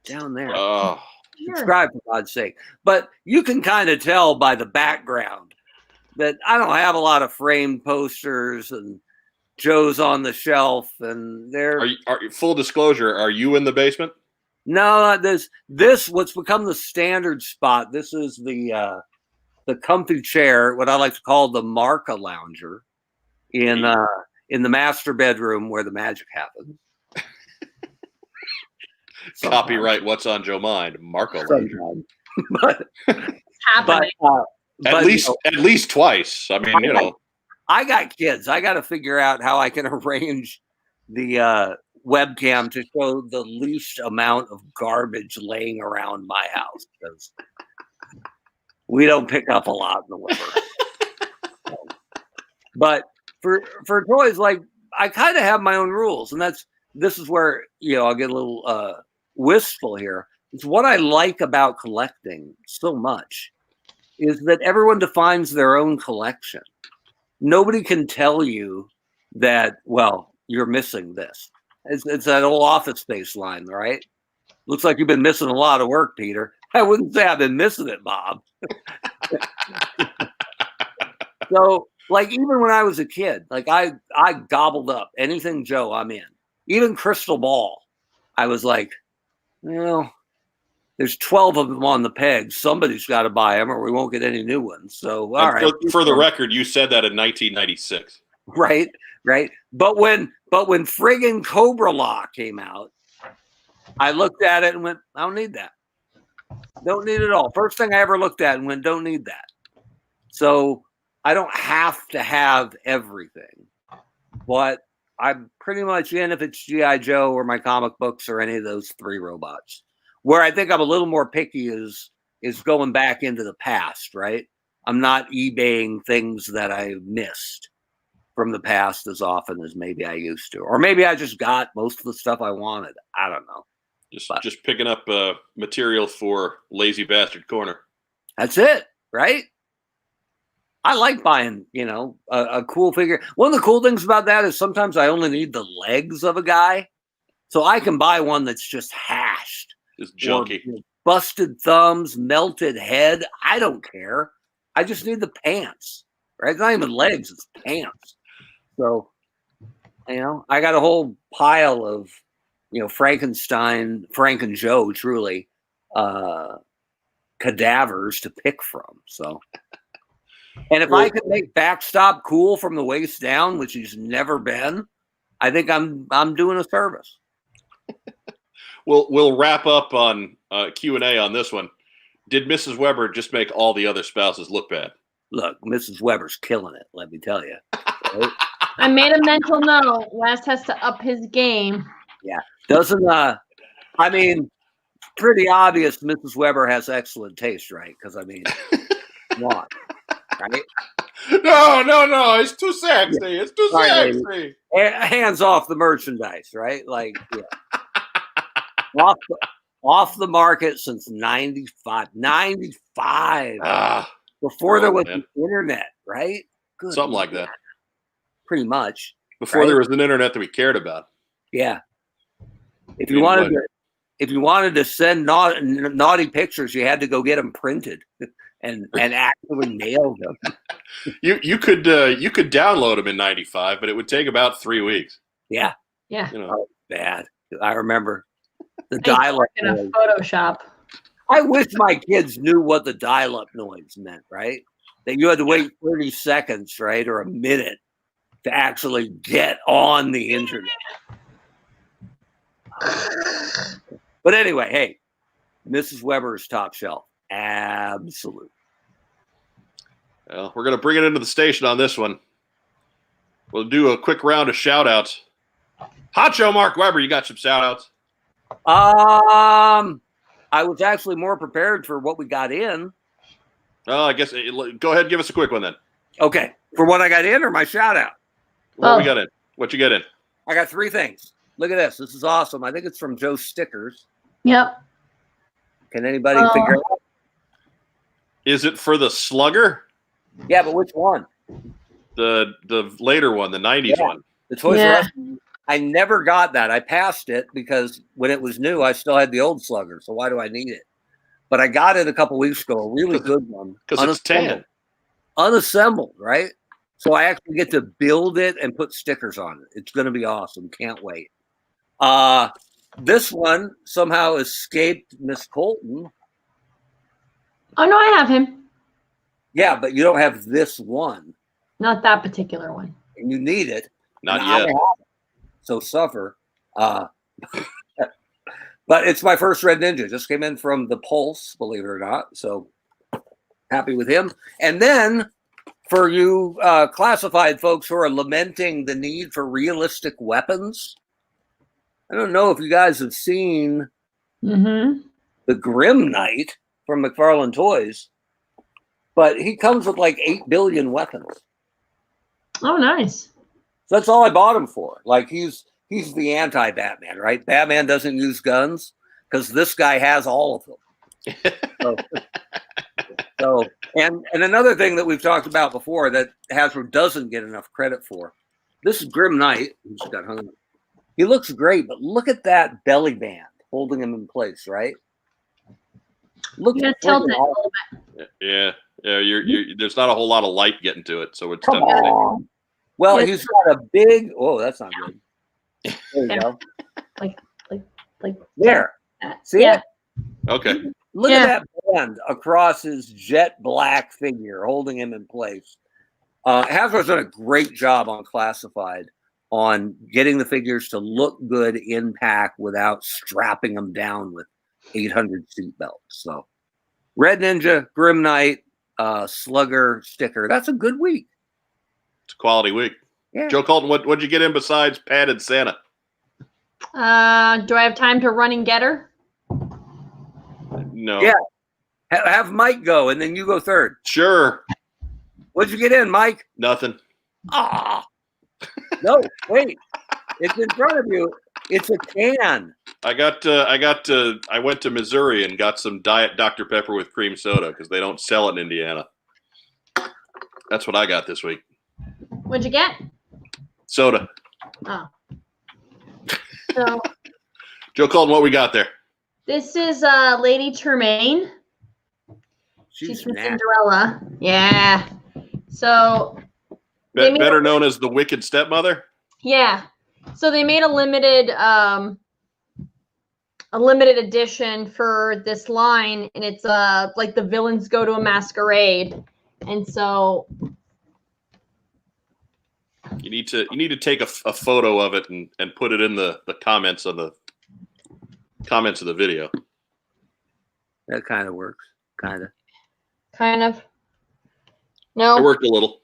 down there. Oh. Subscribe, for God's sake. But you can kind of tell by the background that I don't have a lot of framed posters and Joe's on the shelf, and they're. Full disclosure, are you in the basement? No, this what's become the standard spot. This is the comfy chair, what I like to call the Marca lounger, in the master bedroom where the magic happens. Copyright What's on Joe Mind, Marco. But at least twice. I mean, I got kids. I got to figure out how I can arrange the webcam to show the least amount of garbage laying around my house, because we don't pick up a lot in the winter. But for toys, like I kind of have my own rules, and this is where I'll get a little wistful here. It's what I like about collecting so much is that everyone defines their own collection. Nobody can tell you that, well, you're missing this. It's that old Office Space line, right? Looks like you've been missing a lot of work, Peter. I wouldn't say I've been missing it, Bob. So, like, even when I was a kid, like I gobbled up anything Joe, I'm in. Even Crystal Ball. I was like, well, there's 12 of them on the peg. Somebody's got to buy them or we won't get any new ones. So, all right. For the record, you said that in 1996. Right. But when friggin' Cobra Law came out, I looked at it and went, I don't need that. Don't need it all. First thing I ever looked at and went, don't need that. So I don't have to have everything. But I'm pretty much in if it's G.I. Joe or my comic books or any of those three robots. Where I think I'm a little more picky is going back into the past, right? I'm not eBaying things that I missed from the past as often as maybe I used to. Or maybe I just got most of the stuff I wanted. I don't know. Just picking up material for Lazy Bastard Corner. That's it, right? I like buying, a cool figure. One of the cool things about that is sometimes I only need the legs of a guy. So I can buy one that's just hashed. Just junky. Or, busted thumbs, melted head. I don't care. I just need the pants, right? It's not even legs, it's pants. So, I got a whole pile of, Frankenstein, Frank and Joe, truly, cadavers to pick from. So, and if I could make Backstop cool from the waist down, which he's never been, I think I'm doing a service. We'll wrap up on Q&A on this one. Did Mrs. Weber just make all the other spouses look bad? Look, Mrs. Weber's killing it, let me tell you. Right? I made a mental note. West has to up his game. Yeah. Doesn't, pretty obvious Mrs. Weber has excellent taste, right? Because, come on, right? No. It's too sexy. Yeah. It's too sexy. Hands off the merchandise, right? Like, yeah. off the market since 95. 95. Before there was the internet, right? Good. Something like that. Pretty much. Before there was an internet that we cared about. Yeah. If you wanted to send naughty pictures, you had to go get them printed and actually mail them. You could download them in 95, but it would take about 3 weeks. Yeah. Yeah. Oh, bad. I remember the dial-up in a Photoshop. I wish my kids knew what the dial-up noise meant, right? That you had to wait 30 seconds, right, or a minute to actually get on the internet. But anyway, hey, Mrs. Weber's top shelf. Absolute. Well, we're going to bring it into the station on this one. We'll do a quick round of shout-outs. Hot Show Mark Weber, you got some shout-outs? I was actually more prepared for what we got in. Oh, I guess go ahead and give us a quick one then. Okay. For what I got in or my shout-out? What we got in? What you get in? I got 3 things. Look at this. This is awesome. I think it's from Joe Stickers. Yep. Can anybody figure it out? Is it for the Slugger? Yeah, but which one? The later one, the 90s one. The Toys R Us. I never got that. I passed it because when it was new, I still had the old Slugger. So why do I need it? But I got it a couple weeks ago, a really good one. Because it's tan. Unassembled, right? So I actually get to build it and put stickers on it. It's going to be awesome. Can't wait. This one somehow escaped Miss Colton. Oh, no, I have him. Yeah, but you don't have this one. Not that particular one. And you need it. Not yet. So suffer. But it's my first Red Ninja. Just came in from the Pulse, believe it or not. So happy with him. And then for you classified folks who are lamenting the need for realistic weapons, I don't know if you guys have seen the Grim Knight from McFarlane Toys, but he comes with like 8 billion weapons. Oh, nice. So that's all I bought him for. Like he's the anti-Batman, right? Batman doesn't use guns because this guy has all of them. So And another thing that we've talked about before that Hasbro doesn't get enough credit for. This is Grim Knight, who just got hung. He looks great, but look at that belly band holding him in place, right? Look, You gotta tilt it a little bit. Yeah. There's not a whole lot of light getting to it, so it's Come tough to see. on. Well, Yeah. he's got a big. Oh, that's not good. There you Yeah. go. Like There. See yeah. it? Okay. Look Yeah. at that band across his jet black figure, holding him in place. Hasbro's done a great job on Classified on getting the figures to look good in pack without strapping them down with 800 seat belts. So, Red Ninja, Grim Knight, Slugger sticker. That's a good week. It's a quality week. Yeah. Joe Colton, what'd you get in besides padded Santa? Do I have time to run and get her? No. Yeah. Have Mike go, and then you go third. Sure. What'd you get in, Mike? Nothing. Ah. No, wait. It's in front of you. It's a can. I went to Missouri and got some Diet Dr. Pepper with cream soda because they don't sell it in Indiana. That's what I got this week. What'd you get? Soda. Oh. So Joe Colton, what we got there? this is Lady Tremaine. She's from nasty. Cinderella. Yeah. So They made Better a- known as the Wicked Stepmother? yeah. So they made a limited edition for this line, and it's like the villains go to a masquerade. And so You need to take a photo of it and put it in the comments of the video. That kind of works. Kind of. kind of It no. worked a little.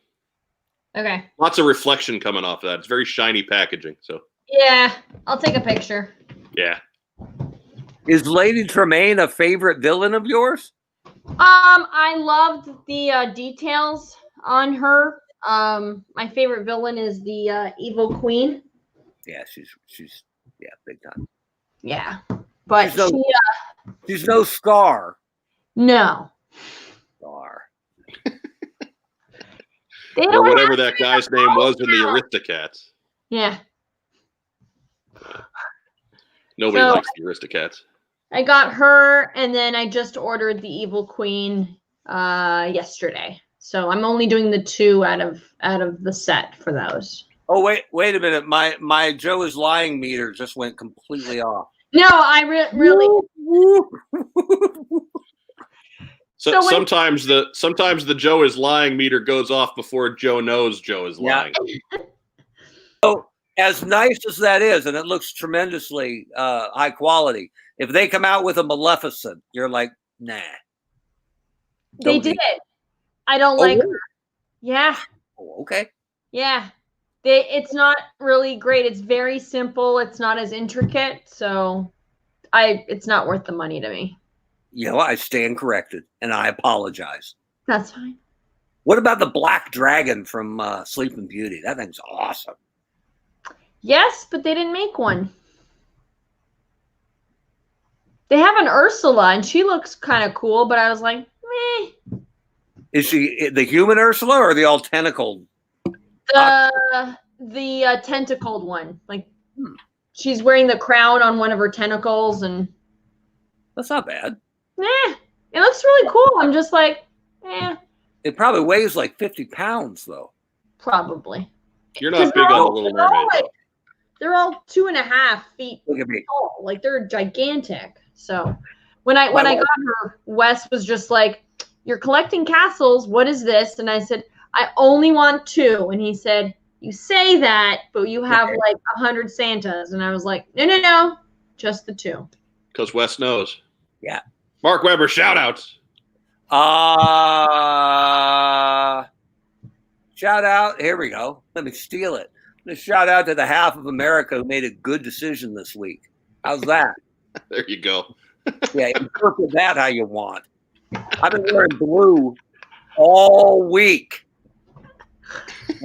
Okay. Lots of reflection coming off of that. It's very shiny packaging. So Yeah, I'll take a picture. yeah. Is Lady Tremaine a favorite villain of yours? I loved the details on her. My favorite villain is the evil queen. Yeah, she's big time. Yeah, but She's no- she, She's no Scar. no. Scar. They Or don't whatever have that to guy's be name was in the now. Aristocats. Yeah, Nobody So- likes the Aristocats. I got her, and then I just ordered the evil queen yesterday. So I'm only doing the 2 out of the set for those. Oh wait a minute. My Joe is lying meter just went completely off. No, I really. So, So when- sometimes the Joe is lying meter goes off before Joe knows Joe is Yeah. lying. So as nice as that is, and it looks tremendously high quality, if they come out with a Maleficent, you're like, nah. They Don't did. be- I don't Oh, like really? her. Yeah. Oh, okay. Yeah. It's not really great. It's very simple. It's not as intricate. So it's not worth the money to me. You know, I stand corrected, and I apologize. That's fine. What about the Black Dragon from Sleeping Beauty? That thing's awesome. Yes, but they didn't make one. They have an Ursula, and she looks kind of cool, but I was like, meh. Is she the human Ursula or the all tentacled? The tentacled one. Like, she's wearing the crown on one of her tentacles, and That's not bad. it looks really cool. I'm just like, It probably weighs like 50 pounds, though. probably. You're not big on the Little Mermaid. They're all 2.5 feet Look at me. tall. Like, they're gigantic. So when I got her, Wes was just like, "You're collecting castles. What is this?" And I said, "I only want 2." And he said, "You say that, but you have like 100 Santas." And I was like, No, just the 2. Because Wes knows. Yeah. Mark Weber, shout outs. Shout out. Here we go. Let me steal it. Let's shout out to the half of America who made a good decision this week. How's that? There you go. Yeah, interpret that how you want. I've been wearing blue all week.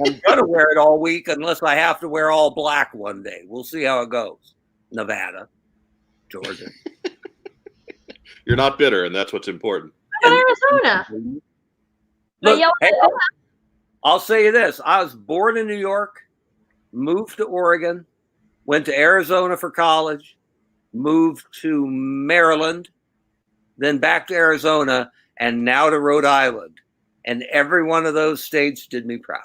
I'm going to wear it all week unless I have to wear all black one day. We'll see how it goes. Nevada, Georgia. You're not bitter, and that's what's important. Arizona. Look, yell hey, at them. I'll say you this. I was born in New York, moved to Oregon, went to Arizona for college, moved to Maryland, then back to Arizona, and now to Rhode Island. And every one of those states did me proud.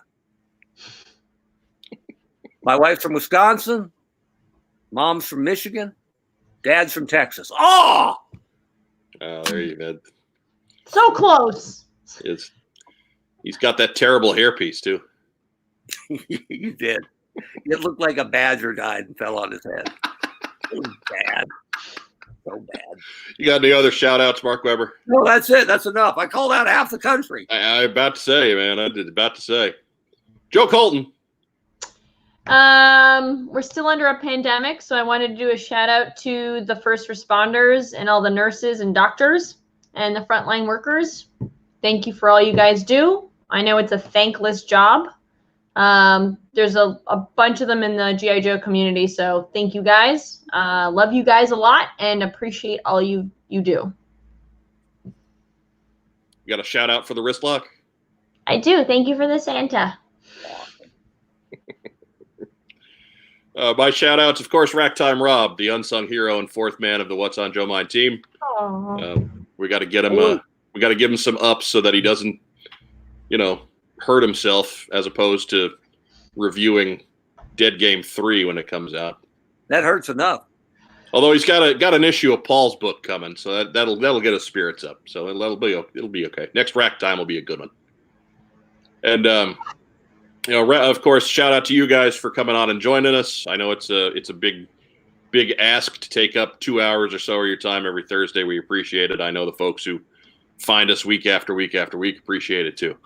My wife's from Wisconsin. Mom's from Michigan. Dad's from Texas. Oh! There you go. So close. He's got that terrible hairpiece too. You did. It looked like a badger died and fell on his head. It was bad. So bad. You got any other shout outs, Mark Weber? No, that's it. That's enough. I called out half the country. I about to say, man. I was about to say. Joe Colton. We're still under a pandemic, so I wanted to do a shout out to the first responders and all the nurses and doctors and the frontline workers. Thank you for all you guys do. I know it's a thankless job. There's a bunch of them in the G.I. Joe community, so thank you guys. Love you guys a lot and appreciate all you do. You got a shout out for the wrist lock? I do. Thank you for the Santa. My shout outs, of course, Racktime Rob, the unsung hero and fourth man of the What's on Joe Mind team. We got to get him. We got to give him some ups so that he doesn't, hurt himself as opposed to reviewing Dead Game 3 when it comes out. That hurts enough. Although he's got an issue of Paul's book coming, so that'll get his spirits up. So it'll be okay. Next Rack Time will be a good one. And of course, shout out to you guys for coming on and joining us. I know it's a big ask to take up 2 hours or so of your time every Thursday. We appreciate it. I know the folks who find us week after week after week appreciate it too.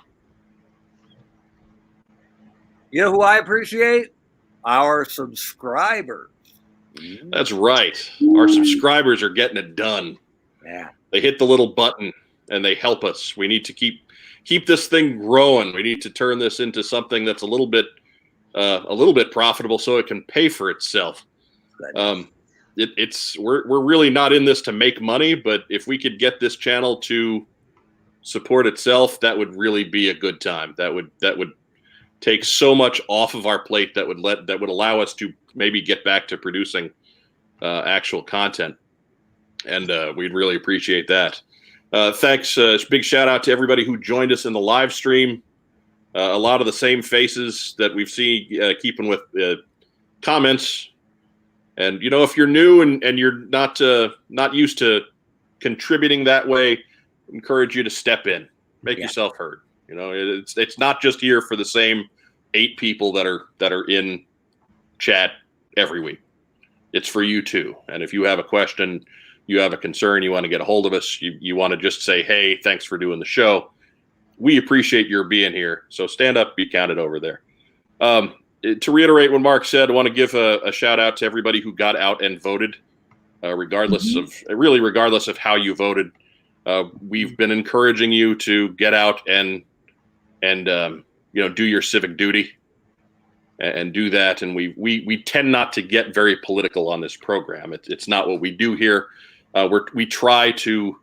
You know who I appreciate? Our subscribers. That's right. Our subscribers are getting it done. Yeah. They hit the little button and they help us. We need to keep this thing growing. We need to turn this into something that's a little bit profitable so it can pay for itself. We're really not in this to make money, but if we could get this channel to support itself, that would really be a good time. That would take so much off of our plate that would allow us to maybe get back to producing actual content, and we'd really appreciate that. Thanks. Big shout out to everybody who joined us in the live stream. A lot of the same faces that we've seen keeping with comments. And if you're new and you're not used to contributing that way, encourage you to step in, make yourself heard. It's not just here for the same 8 people that are in chat every week. It's for you too. And if you have a question, you have a concern, you want to get a hold of us, you want to just say, hey, thanks for doing the show. We appreciate your being here. So stand up, be counted over there. To reiterate what Mark said, I want to give a shout out to everybody who got out and voted, regardless of how you voted. We've been encouraging you to get out and do your civic duty and do that. And we tend not to get very political on this program. It's not what we do here. We try to,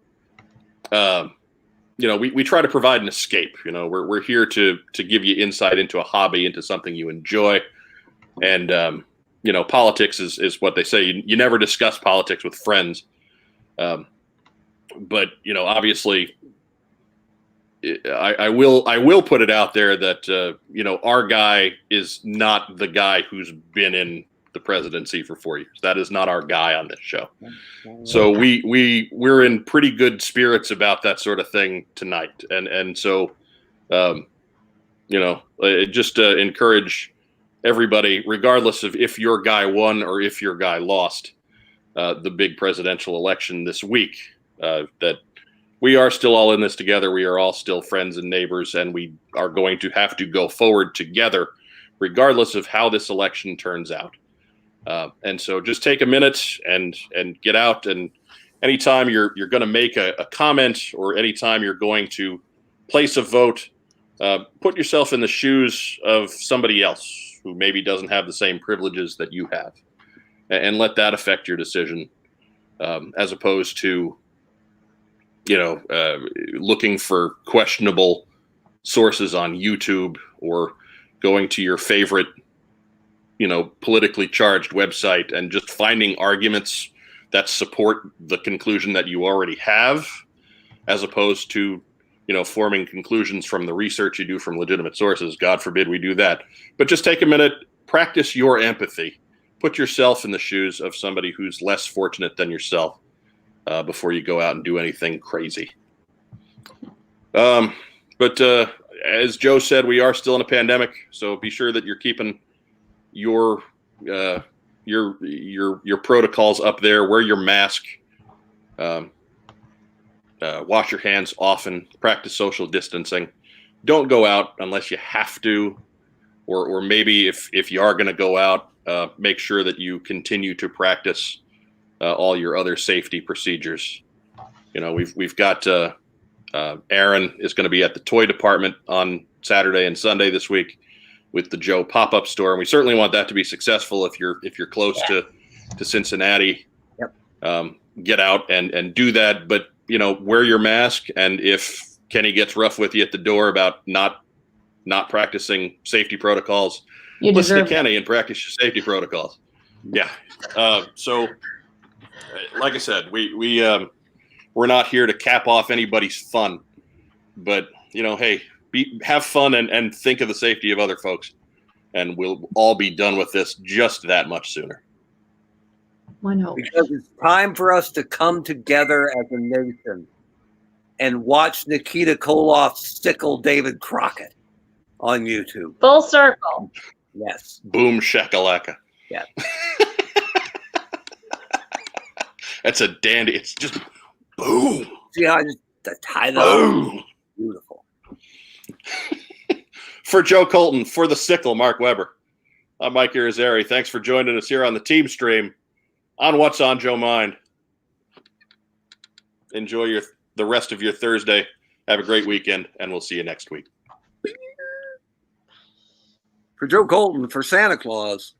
we try to provide an escape. We're here to give you insight into a hobby, into something you enjoy. And, politics is what they say. You never discuss politics with friends. But obviously, I will put it out there that our guy is not the guy who's been in the presidency for 4 years. That is not our guy on this show. So we're in pretty good spirits about that sort of thing tonight, and so just encourage everybody, regardless of if your guy won or if your guy lost the big presidential election this week, that we are still all in this together. We are all still friends and neighbors, and we are going to have to go forward together, regardless of how this election turns out. And so just take a minute and get out. And anytime you're going to make a comment, or anytime you're going to place a vote, put yourself in the shoes of somebody else who maybe doesn't have the same privileges that you have, and let that affect your decision, as opposed to looking for questionable sources on YouTube or going to your favorite, politically charged website and just finding arguments that support the conclusion that you already have, as opposed to, forming conclusions from the research you do from legitimate sources. God forbid we do that. But just take a minute, practice your empathy. Put yourself in the shoes of somebody who's less fortunate than yourself before you go out and do anything crazy. But as Joe said, we are still in a pandemic, so be sure that you're keeping your protocols up there. Wear your mask. Wash your hands often. Practice social distancing. Don't go out unless you have to, or maybe if you are going to go out, make sure that you continue to practice all your other safety procedures. We've got Aaron is going to be at the toy department on Saturday and Sunday this week with the Joe pop-up store, and we certainly want that to be successful. If you're close to Cincinnati, yep. Get out and do that. But wear your mask, and if Kenny gets rough with you at the door about not practicing safety protocols, listen to Kenny and practice your safety protocols. Yeah. So, like I said, we're not here to cap off anybody's fun, but hey, have fun and think of the safety of other folks, and we'll all be done with this just that much sooner. One hope. Because it's time for us to come together as a nation and watch Nikita Koloff sickle David Crockett on YouTube. Full circle. Yes. Boom shakalaka. Yeah. That's a dandy. It's just boom. See how I just tie that boom. Beautiful. For Joe Colton, for the sickle, Mark Weber. I'm Mike Irizarry. Thanks for joining us here on the TeamStream on What's on Joe Mind. Enjoy the rest of your Thursday. Have a great weekend, and we'll see you next week. For Joe Colton, for Santa Claus.